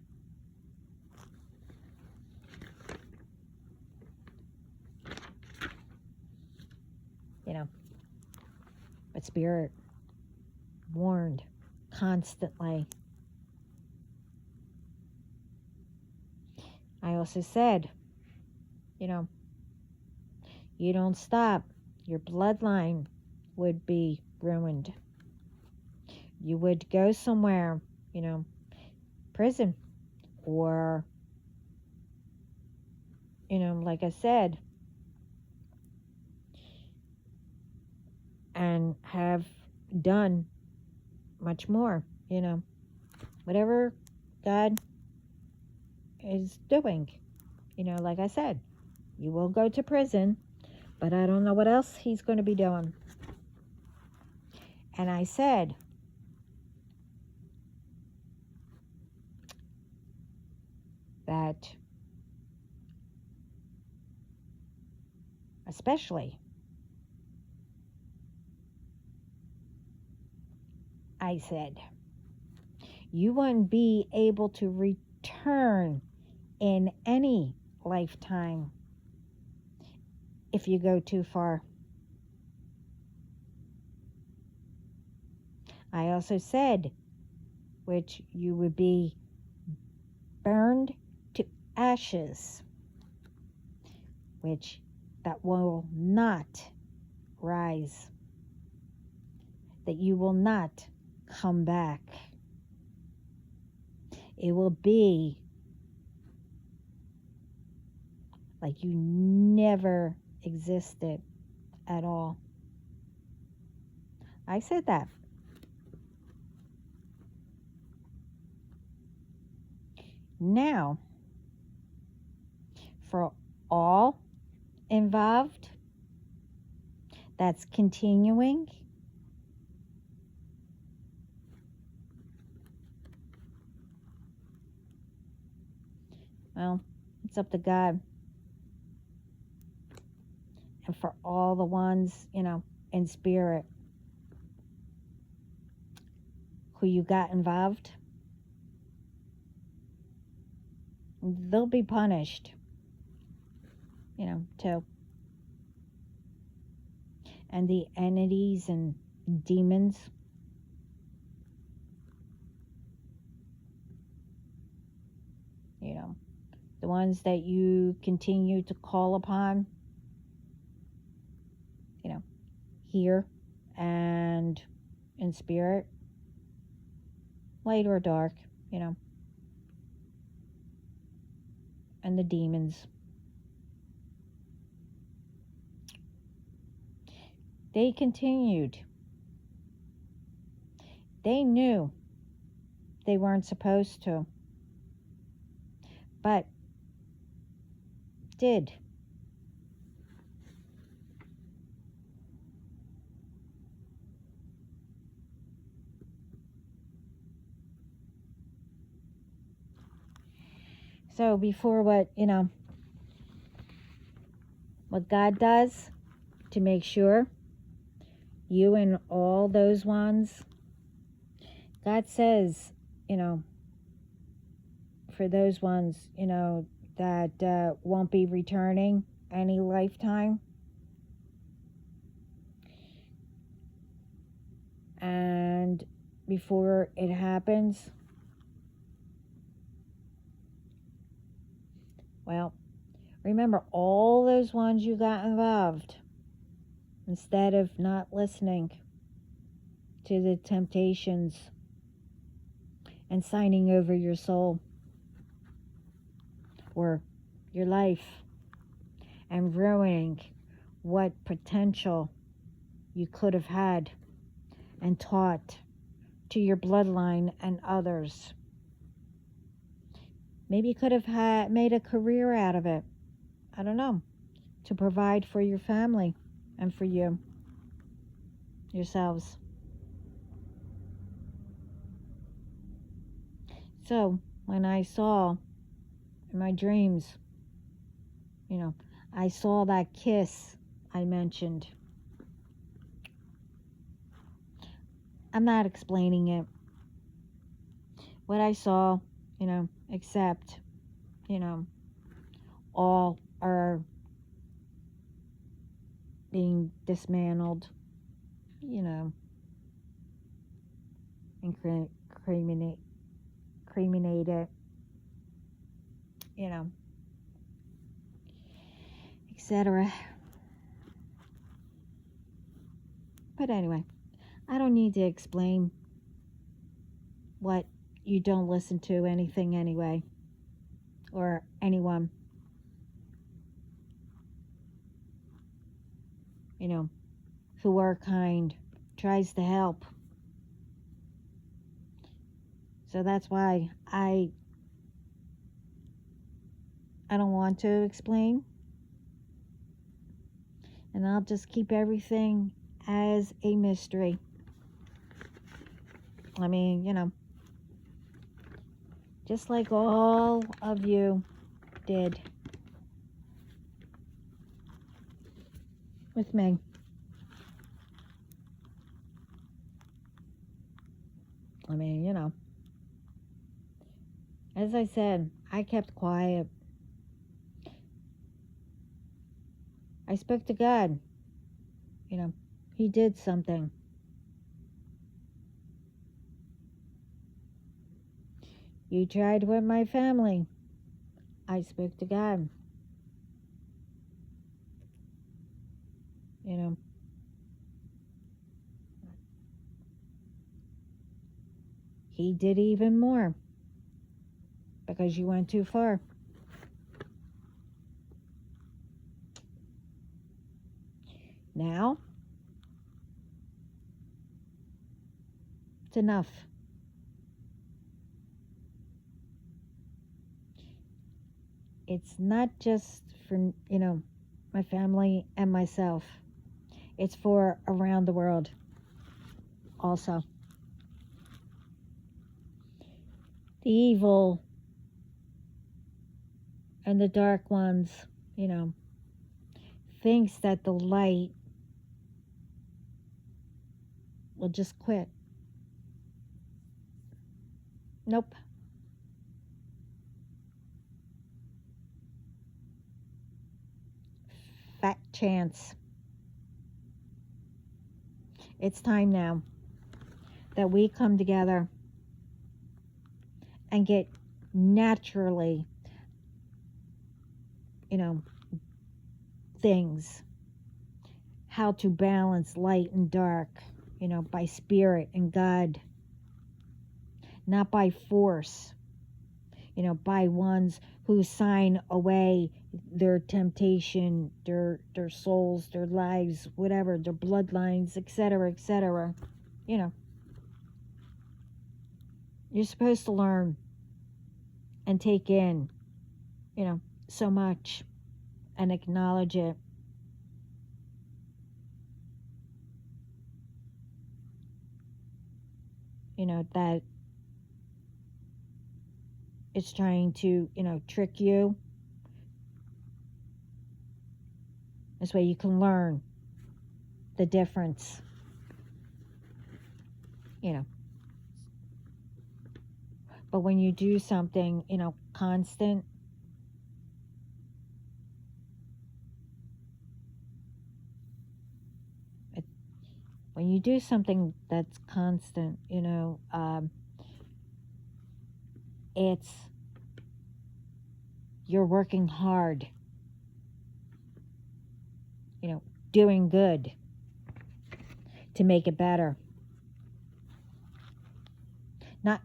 You know, but Spirit warned constantly. I also said, you know, you don't stop, your bloodline would be ruined. You would go somewhere, you know, prison, or, you know, like I said, and have done much more, you know, whatever God is doing. You know, like I said, you will go to prison, but I don't know what else he's going to be doing. And I said, that especially, I said, you wouldn't be able to return in any lifetime if you go too far. I also said, which you would be burned to ashes, which that will not rise, that you will not come back. It will be like you never existed at all. I said that. Now, for all involved, that's continuing, well, it's up to God. And for all the ones, you know, in spirit who you got involved, they'll be punished, you know, too. And the entities and demons, you know, the ones that you continue to call upon, you know, here and in spirit, light or dark, you know, and the demons. They continued. They knew they weren't supposed to, but did. So before what, you know, what God does to make sure you and all those ones, God says, you know, for those ones, you know, that won't be returning any lifetime, and before it happens, well, remember all those ones you got involved, instead of not listening to the temptations and signing over your soul or your life and ruining what potential you could have had and taught to your bloodline and others. Maybe you could have made a career out of it. I don't know. To provide for your family and for you, yourselves. So when I saw in my dreams, you know, I saw that kiss I mentioned I'm not explaining it. What I saw, except, all are being dismantled, and cremated, etc. But anyway, I don't need to explain what you don't listen to anything anyway, or anyone, who are kind, tries to help. So that's why I don't want to explain, and I'll just keep everything as a mystery. I mean, just like all of you did with me. I mean, as I said, I kept quiet. I spoke to God. He did something. You tried with my family. I spoke to God. He did even more because you went too far. Now, it's enough. It's not just for, my family and myself. It's for around the world also. The evil and the dark ones, thinks that the light will just quit. Nope. Fat chance. It's time now that we come together and get naturally, things, how to balance light and dark, by spirit and God, not by force, by ones who sign away their temptation, their souls, their lives, whatever, their bloodlines, etc., etc. You're supposed to learn and take in, so much, and acknowledge it. That it's trying to, trick you. This way you can learn the difference, But when you do something, constant, when you do something that's constant, it's, you're working hard, doing good to make it better. Not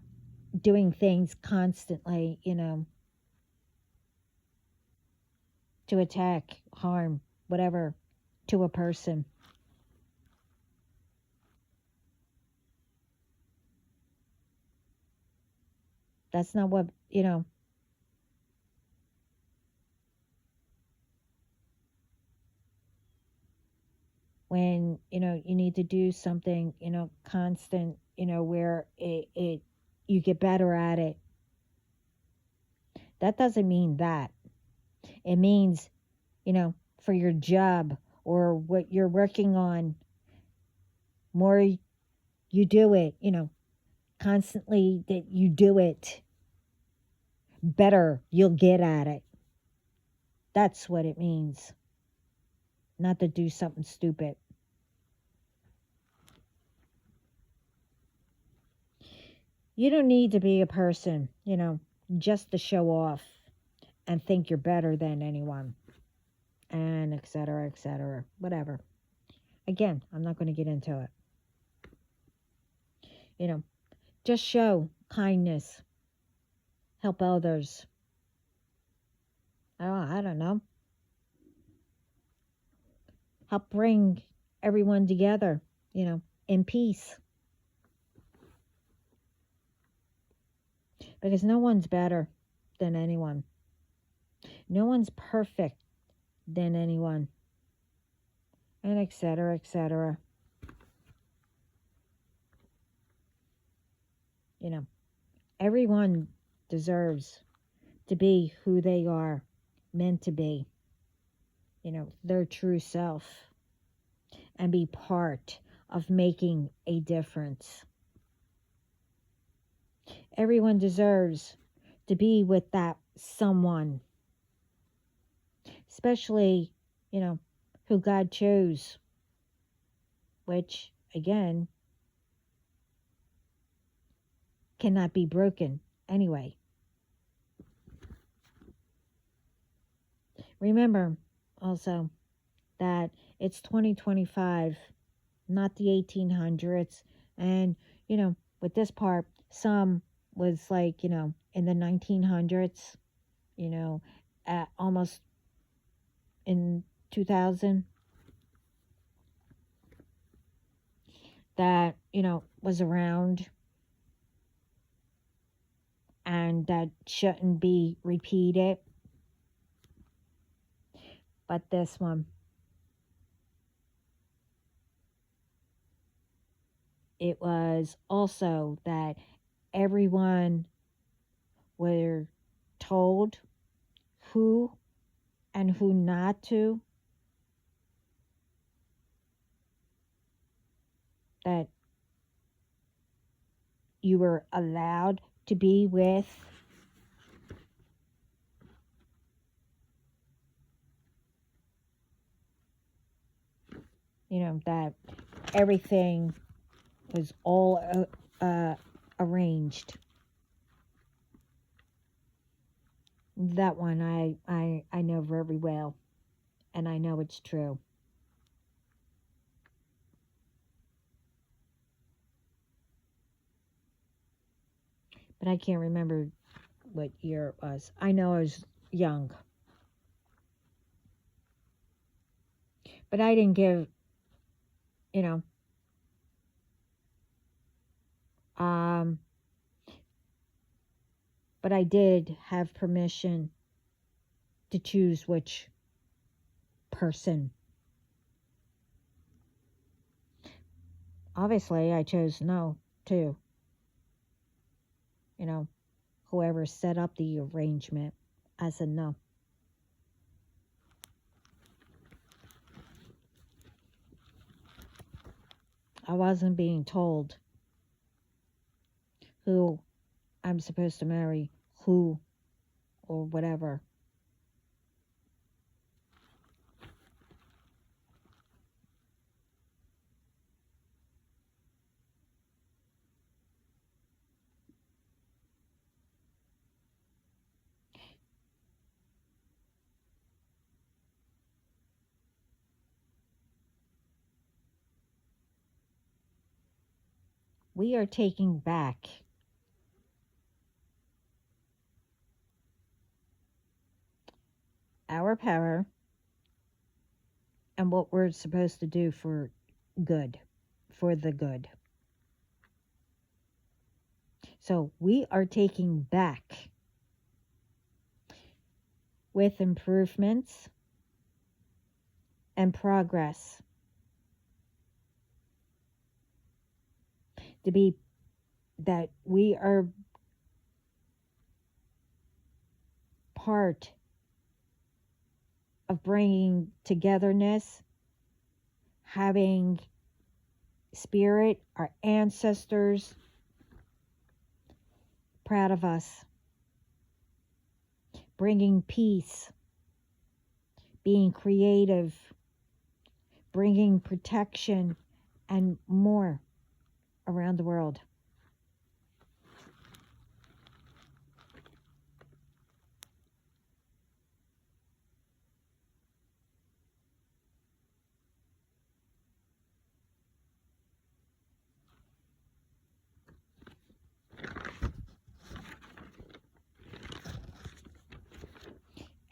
doing things constantly, to attack, harm, whatever, to a person. That's not what, when, you need to do something, constant, where it you get better at it. That doesn't mean that. It means, for your job or what you're working on, more you do it, constantly that you do it better, you'll get at it. That's what it means. Not to do something stupid. You don't need to be a person, just to show off and think you're better than anyone, and etc., whatever. Again, I'm not going to get into it. Just show kindness, help others. Oh, I don't know. Help bring everyone together, in peace. Because no one's better than anyone. No one's perfect than anyone. And etc. Everyone deserves to be who they are meant to be, their true self, and be part of making a difference. Everyone deserves to be with that someone, especially, who God chose, which, again, cannot be broken anyway. Remember also that it's 2025, not the 1800s. And, with this part, some was like, in the 1900s, at almost in 2000, that, was around and that shouldn't be repeated. But this one, it was also that everyone were told who and who not to, that you were allowed to be with, that everything was all arranged. That one I know very well, and I know it's true. But I can't remember what year it was. I know I was young. But I didn't give, but I did have permission to choose which person. Obviously, I chose no, too. Whoever set up the arrangement, I said no. I wasn't being told who I'm supposed to marry, who, or whatever. We are taking back our power and what we're supposed to do for good, for the good. So we are taking back with improvements and progress to be that we are part of bringing togetherness, having Spirit, our ancestors, proud of us. Bringing peace, being creative, bringing protection, and more around the world.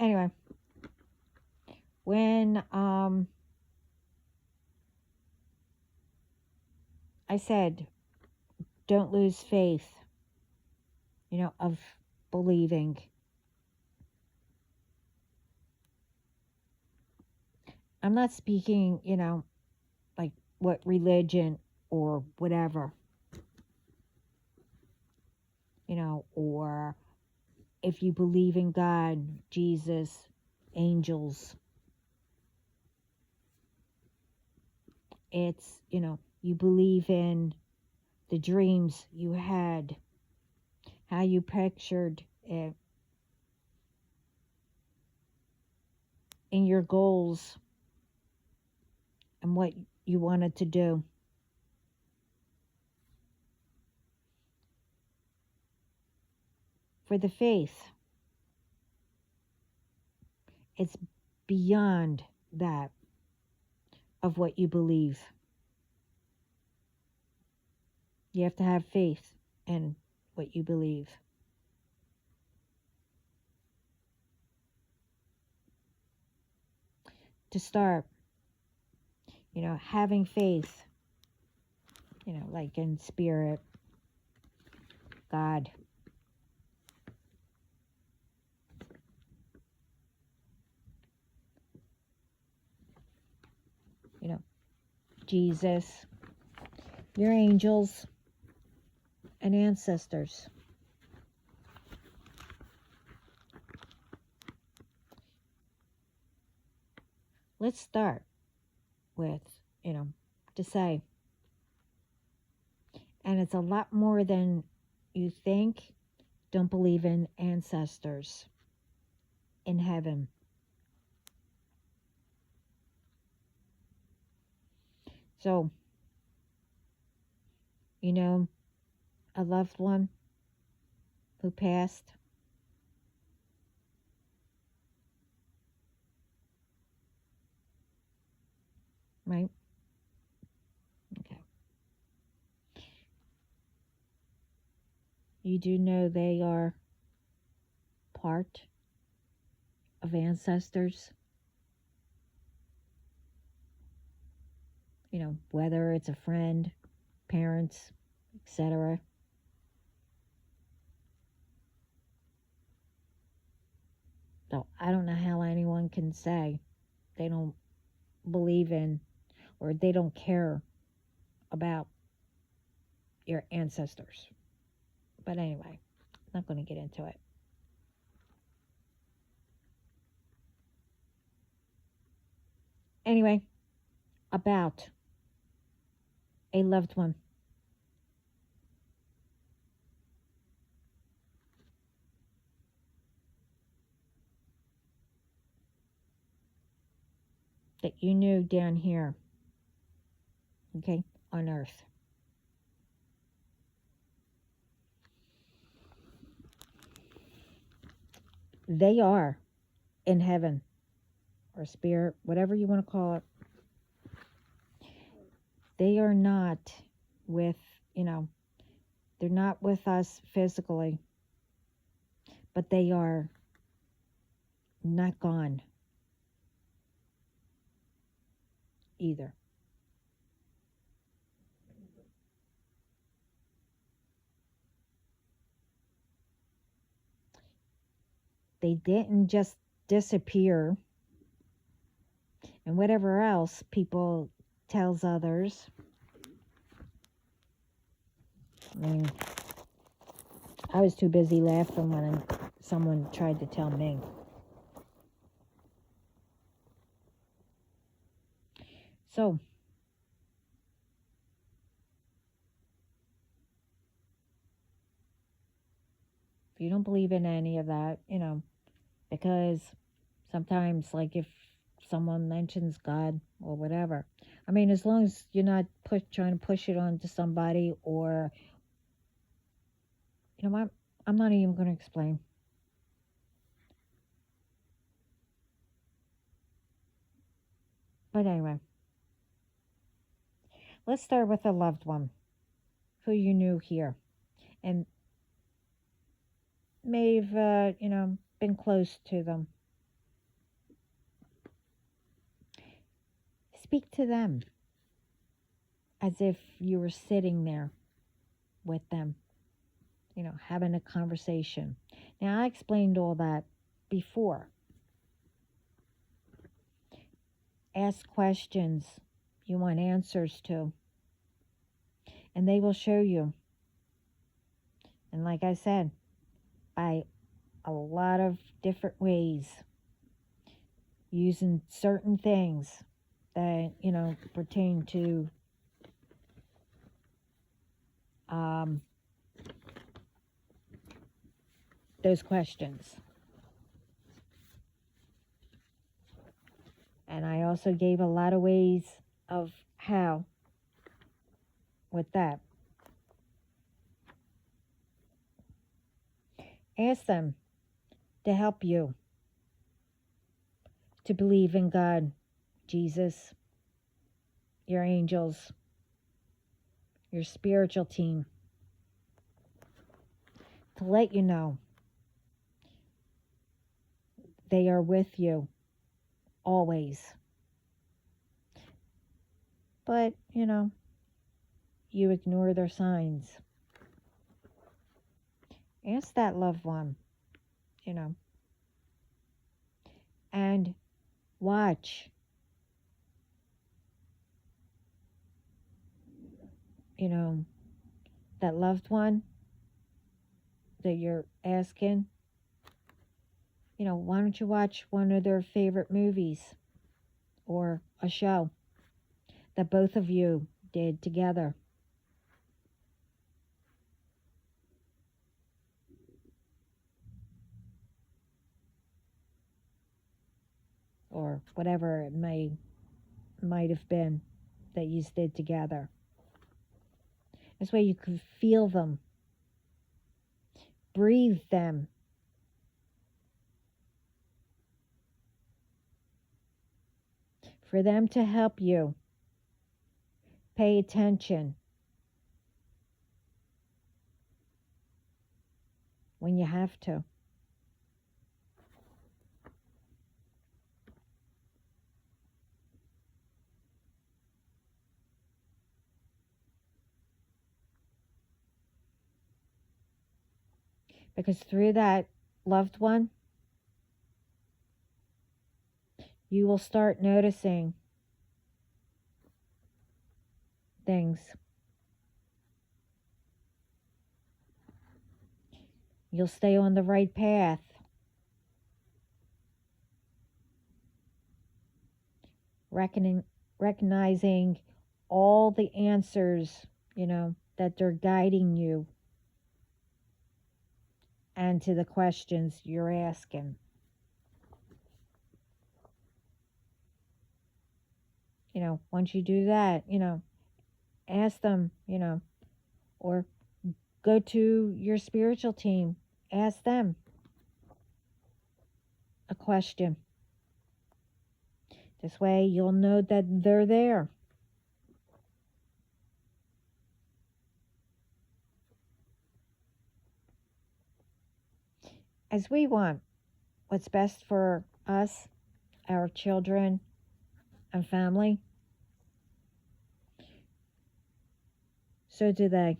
Anyway, when I said don't lose faith, of believing, I'm not speaking, like what religion or whatever, or if you believe in God, Jesus, angels. It's, you believe in the dreams you had, how you pictured it, in your goals, and what you wanted to do. For the faith, it's beyond that of what you believe. You have to have faith in what you believe. To start, having faith, like in spirit, God. Jesus, your angels, and ancestors. Let's start with, to say, and it's a lot more than you think. Don't believe in ancestors in heaven. So, a loved one who passed, right? Okay. You do know they are part of ancestors. Whether it's a friend, parents, etc. So I don't know how anyone can say they don't believe in or they don't care about your ancestors. But anyway, I'm not going to get into it. Anyway, about a loved one. That you knew down here, okay, on earth. They are in heaven or spirit, whatever you want to call it. They are not with, they're not with us physically, but they are not gone either. They didn't just disappear and whatever else people tells others. I mean, I was too busy laughing when someone tried to tell me. So, If you don't believe in any of that, because sometimes, like, if someone mentions God or whatever, I mean, as long as you're not trying to push it onto somebody, or, what, I'm not even going to explain. But anyway, let's start with a loved one who you knew here and may have, been close to them. Speak to them as if you were sitting there with them, having a conversation. Now, I explained all that before. Ask questions you want answers to, and they will show you. And like I said, by a lot of different ways, using certain things that, pertain to those questions. And I also gave a lot of ways of how with that. Ask them to help you to believe in God, Jesus, your angels, your spiritual team, to let you know they are with you always. But, you ignore their signs. Ask that loved one, and watch, that loved one that you're asking, why don't you watch one of their favorite movies or a show that both of you did together? Or whatever it might have been that you did together. This way you can feel them, breathe them, for them to help you. Pay attention when you have to. Because through that loved one, you will start noticing things. You'll stay on the right path. Recognizing all the answers, that they're guiding you, and to the questions you're asking. Once you do that, ask them, or go to your spiritual team, ask them a question. This way you'll know that they're there. As we want what's best for us, our children, and family, so do they.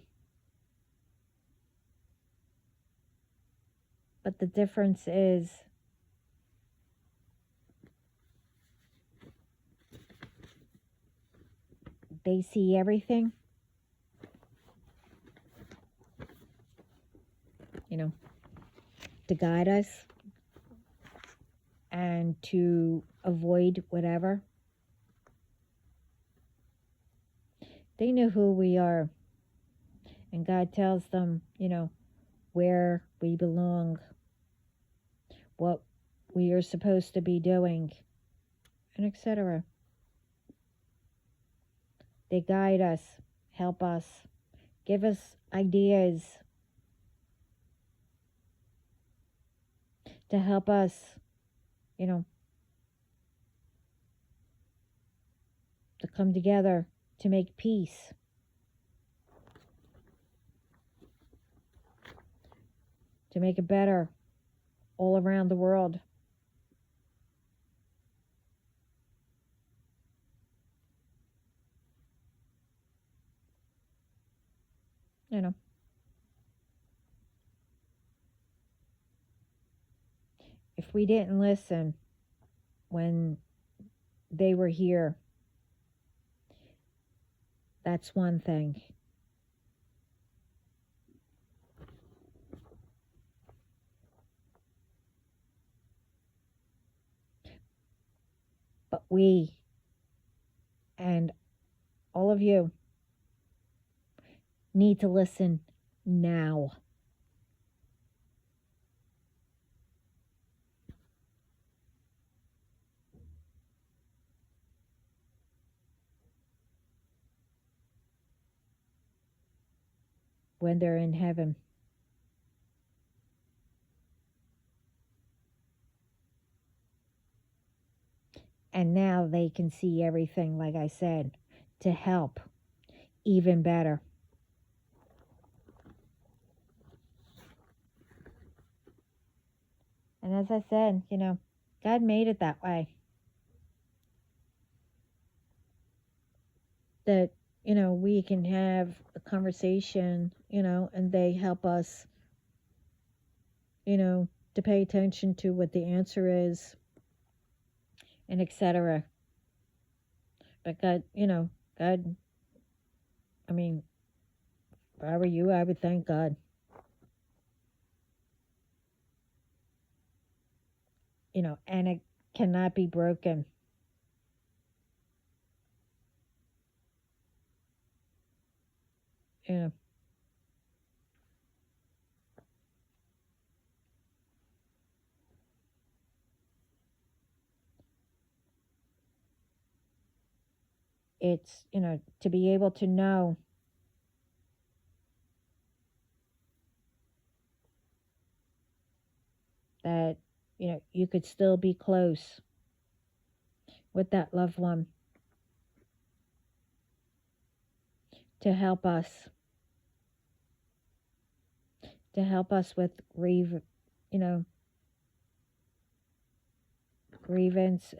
But the difference is they see everything, to guide us and to avoid whatever. They know who we are. And God tells them, where we belong, what we are supposed to be doing, and etc. They guide us, help us, give us ideas to help us, you know, to come together to make peace. To make it better all around the world. You know, if we didn't listen when they were here, that's one thing. But we and all of you need to listen now. When they're in heaven. And now they can see everything, like I said, to help even better. And as I said, God made it that way. That, we can have a conversation, and they help us, to pay attention to what the answer is, and etc. But God, God, I mean, if I were you, I would thank God. And it cannot be broken. It's, to be able to know that, you could still be close with that loved one to help us with grievance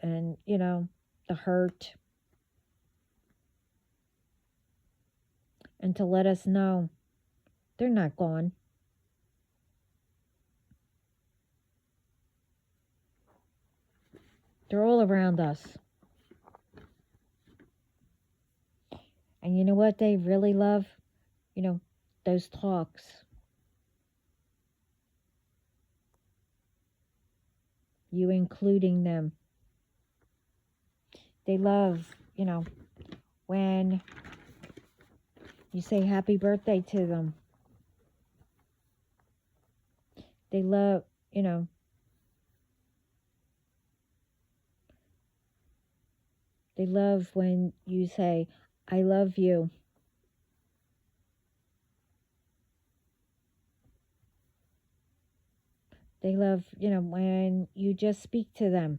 and, the hurt. And to let us know they're not gone. They're all around us. And you know what they really love? Those talks. You including them. They love, when you say happy birthday to them. They love, they love when you say, I love you. They love, when you just speak to them.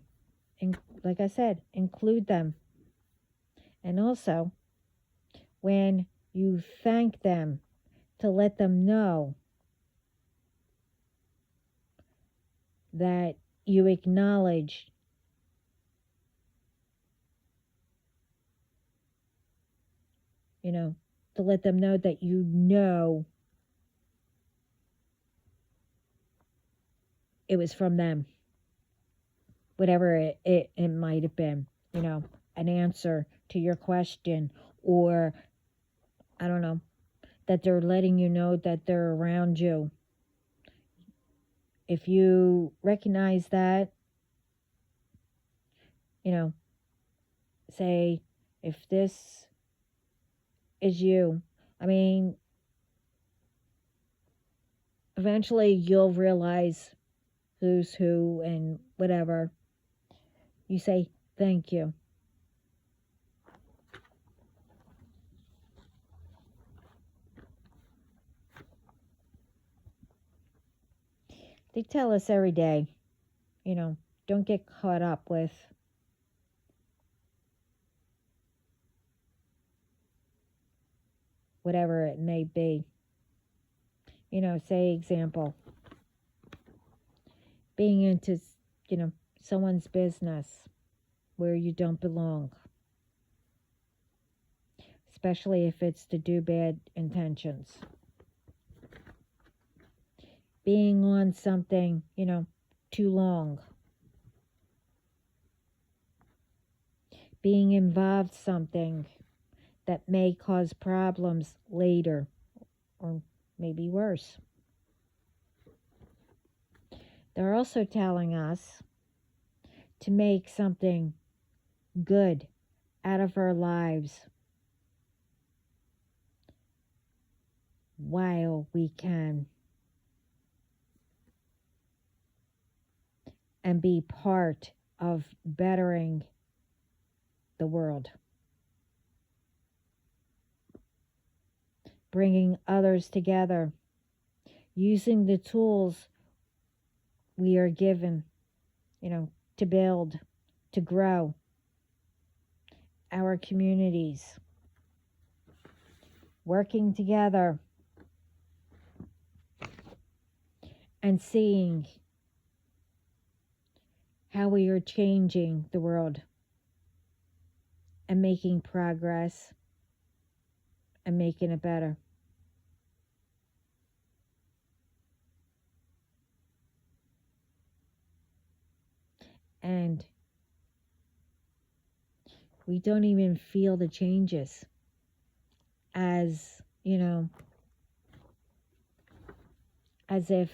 And like I said, include them. And also, when you thank them, to let them know that you acknowledge to let them know that it was from them. Whatever it might have been, an answer to your question, or I don't know, that they're letting you know that they're around you. If you recognize that, say, if this is you, I mean, eventually you'll realize who's who and whatever. You say, thank you. They tell us every day, don't get caught up with whatever it may be. Say example, being into, someone's business where you don't belong, especially if it's to do bad intentions. Being on something, too long. Being involved something that may cause problems later or maybe worse. They're also telling us to make something good out of our lives while we can, and be part of bettering the world, bringing others together, using the tools we are given, to build, to grow our communities, working together and seeing how we are changing the world and making progress and making it better. And we don't even feel the changes as, as if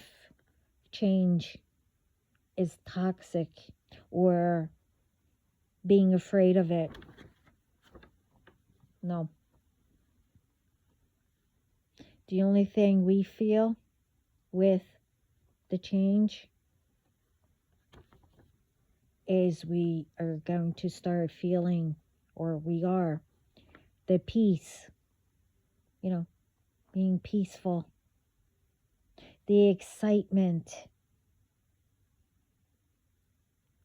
change is toxic or being afraid of it. No. The only thing we feel with the change is we are going to start feeling, or we are, the peace, being peaceful, the excitement,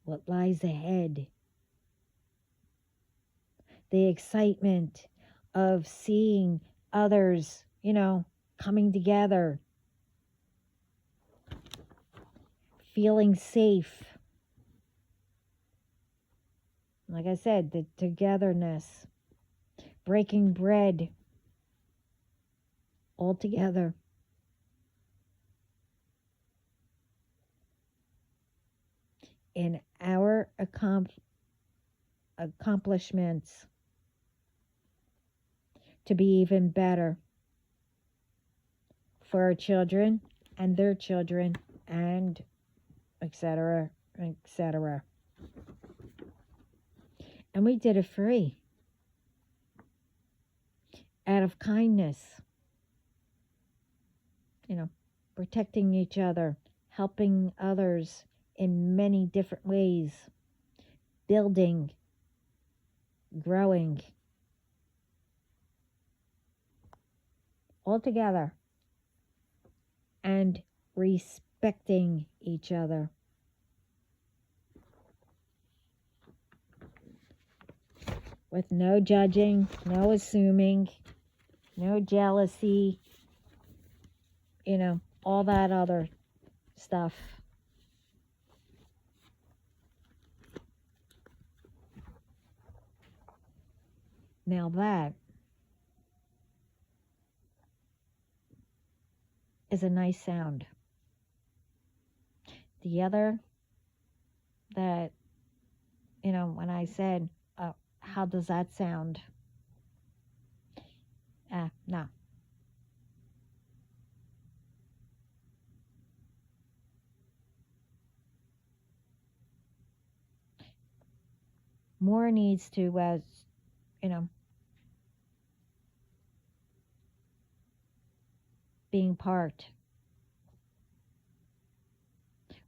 what lies ahead, the excitement of seeing others, coming together, feeling safe. Like I said, the togetherness, breaking bread all together. In our accomplishments to be even better for our children and their children and etc., etc. And we did it free, out of kindness, protecting each other, helping others in many different ways, building, growing, all together, and respecting each other. With no judging, no assuming, no jealousy, all that other stuff. Now that is a nice sound. The other that, when I said, how does that sound? No. More needs to, being part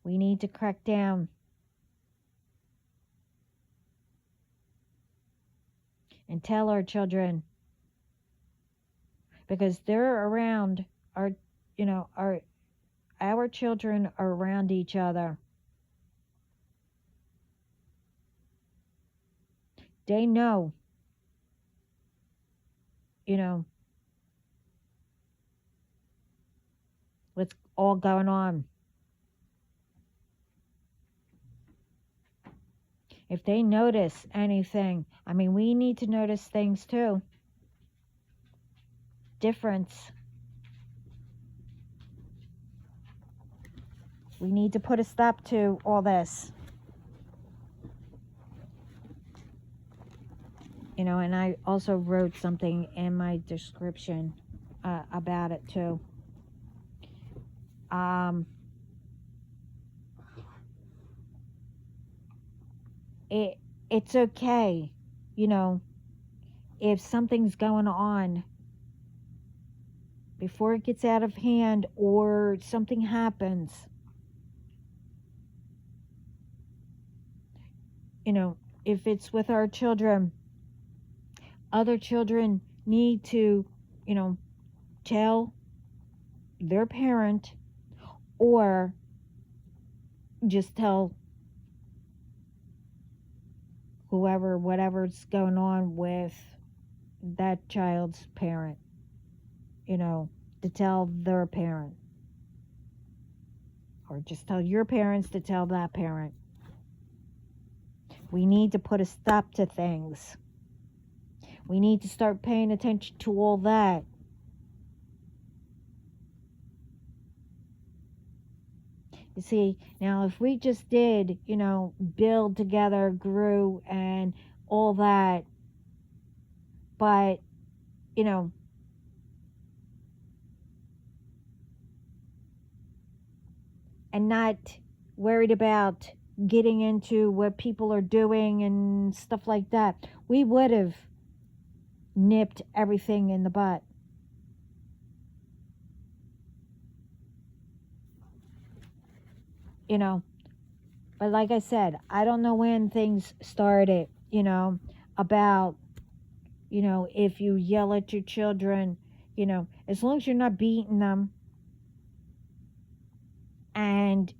We need to crack down and tell our children, because they're around our, our children are around each other. They know, what's all going on. If they notice anything, we need to notice things too. Difference. We need to put a stop to all this. And I also wrote something in my description about it too. It's okay, if something's going on before it gets out of hand or something happens. If it's with our children, other children need to, tell their parent, or just tell whoever, whatever's going on with that child's parent, to tell their parent. Or just tell your parents to tell that parent. We need to put a stop to things. We need to start paying attention to all that. You see, now if we just did, build together, grew, and all that, but, and not worried about getting into what people are doing and stuff like that, we would have nipped everything in the butt. But like I said, I don't know when things started, about, if you yell at your children, as long as you're not beating them and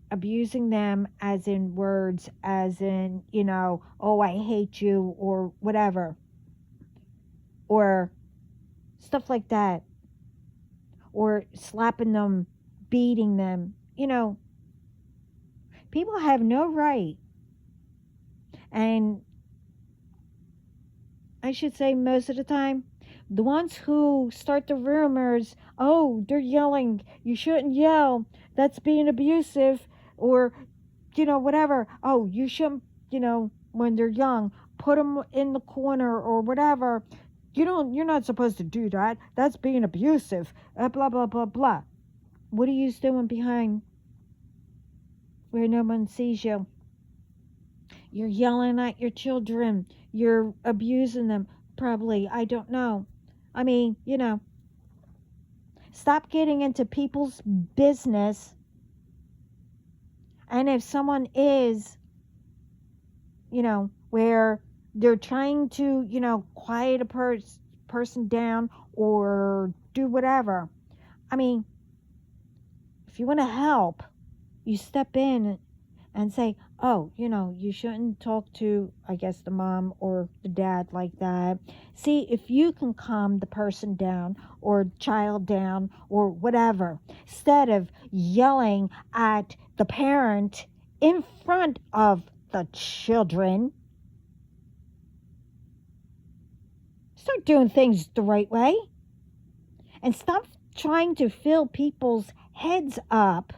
abusing them, as in words, as in, oh, I hate you, or whatever, or stuff like that, or slapping them, beating them, people have no right, and I should say most of the time, the ones who start the rumors, oh, they're yelling, you shouldn't yell, that's being abusive, or, whatever, oh, you shouldn't, when they're young, put them in the corner or whatever, you're not supposed to do that, that's being abusive, blah, blah, blah, blah. What are you doing behind where no one sees you? You're yelling at your children. You're abusing them, probably. I don't know. Stop getting into people's business. And if someone is, where they're trying to, quiet a person down or do whatever. If you want to help, you step in and say, oh, you shouldn't talk to, I guess, the mom or the dad like that. See if you can calm the person down or child down or whatever, instead of yelling at the parent in front of the children. Start doing things the right way and stop trying to fill people's heads up,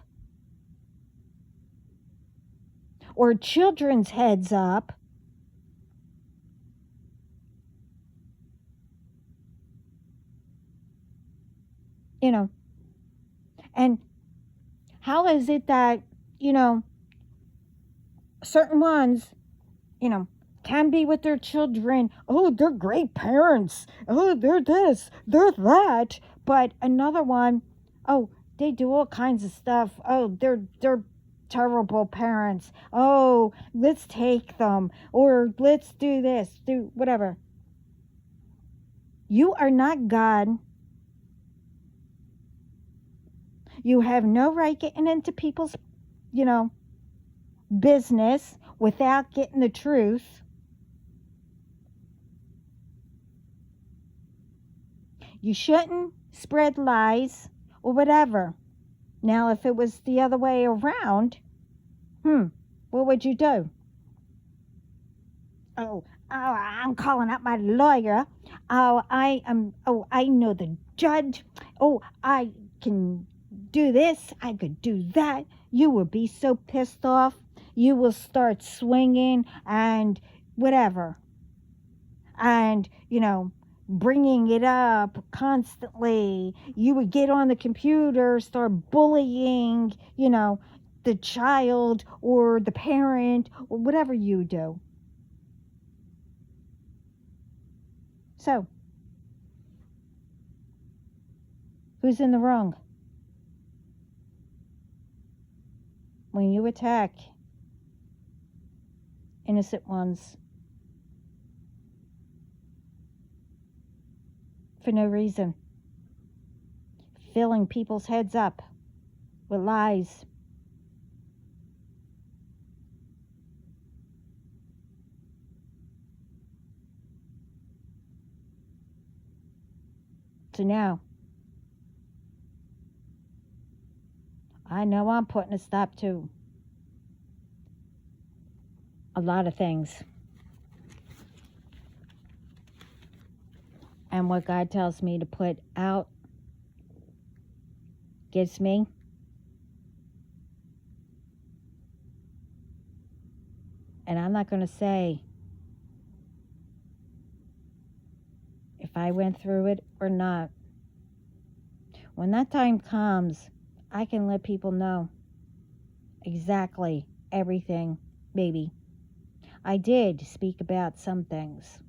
or children's heads up, and how is it that, certain ones, can be with their children, oh, they're great parents, oh, they're this, they're that, but another one, oh, they do all kinds of stuff, oh, they're terrible parents. Oh, let's take them, or let's do this, do whatever. You are not God. You have no right getting into people's, business without getting the truth. You shouldn't spread lies or whatever. Now, if it was the other way around, what would you do? Oh, I'm calling up my lawyer. I know the judge. Oh, I can do this. I could do that. You will be so pissed off. You will start swinging and whatever. And, bringing it up constantly. You would get on the computer, start bullying, the child or the parent or whatever you do. So, who's in the wrong? When you attack innocent ones for no reason, filling people's heads up with lies. So now, I know I'm putting a stop to a lot of things. And what God tells me to put out gives me and I'm not going to say if I went through it or not. When that time comes, I can let people know exactly everything, maybe. I did speak about some things.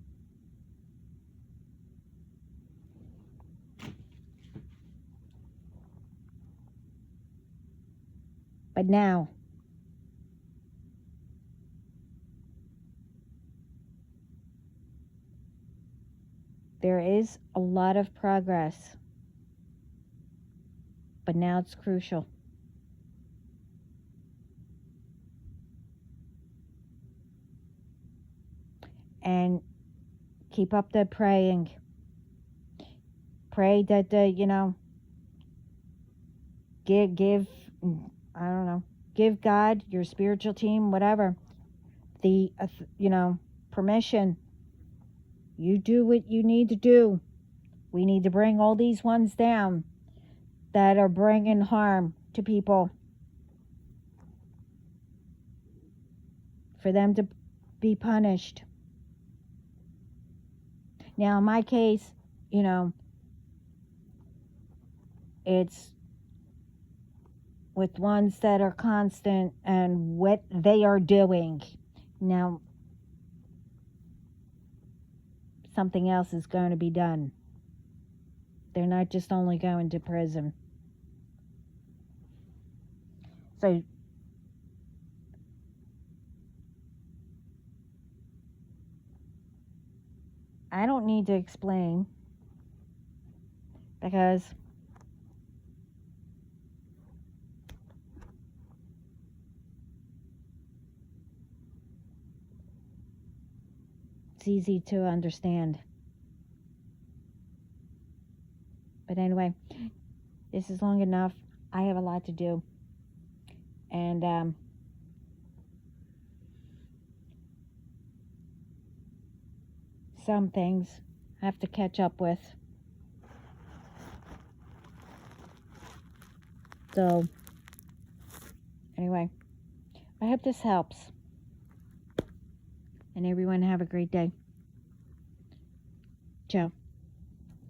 But now, there is a lot of progress, but now it's crucial. And keep up the praying. Pray that give God, your spiritual team, whatever, the permission. You do what you need to do. We need to bring all these ones down that are bringing harm to people, for them to be punished. Now, in my case, it's with ones that are constant and what they are doing. Now, something else is going to be done. They're not just only going to prison. So, I don't need to explain, because it's easy to understand. But anyway, this is long enough. I have a lot to do. And some things I have to catch up with. So, anyway, I hope this helps. And everyone have a great day. Ciao.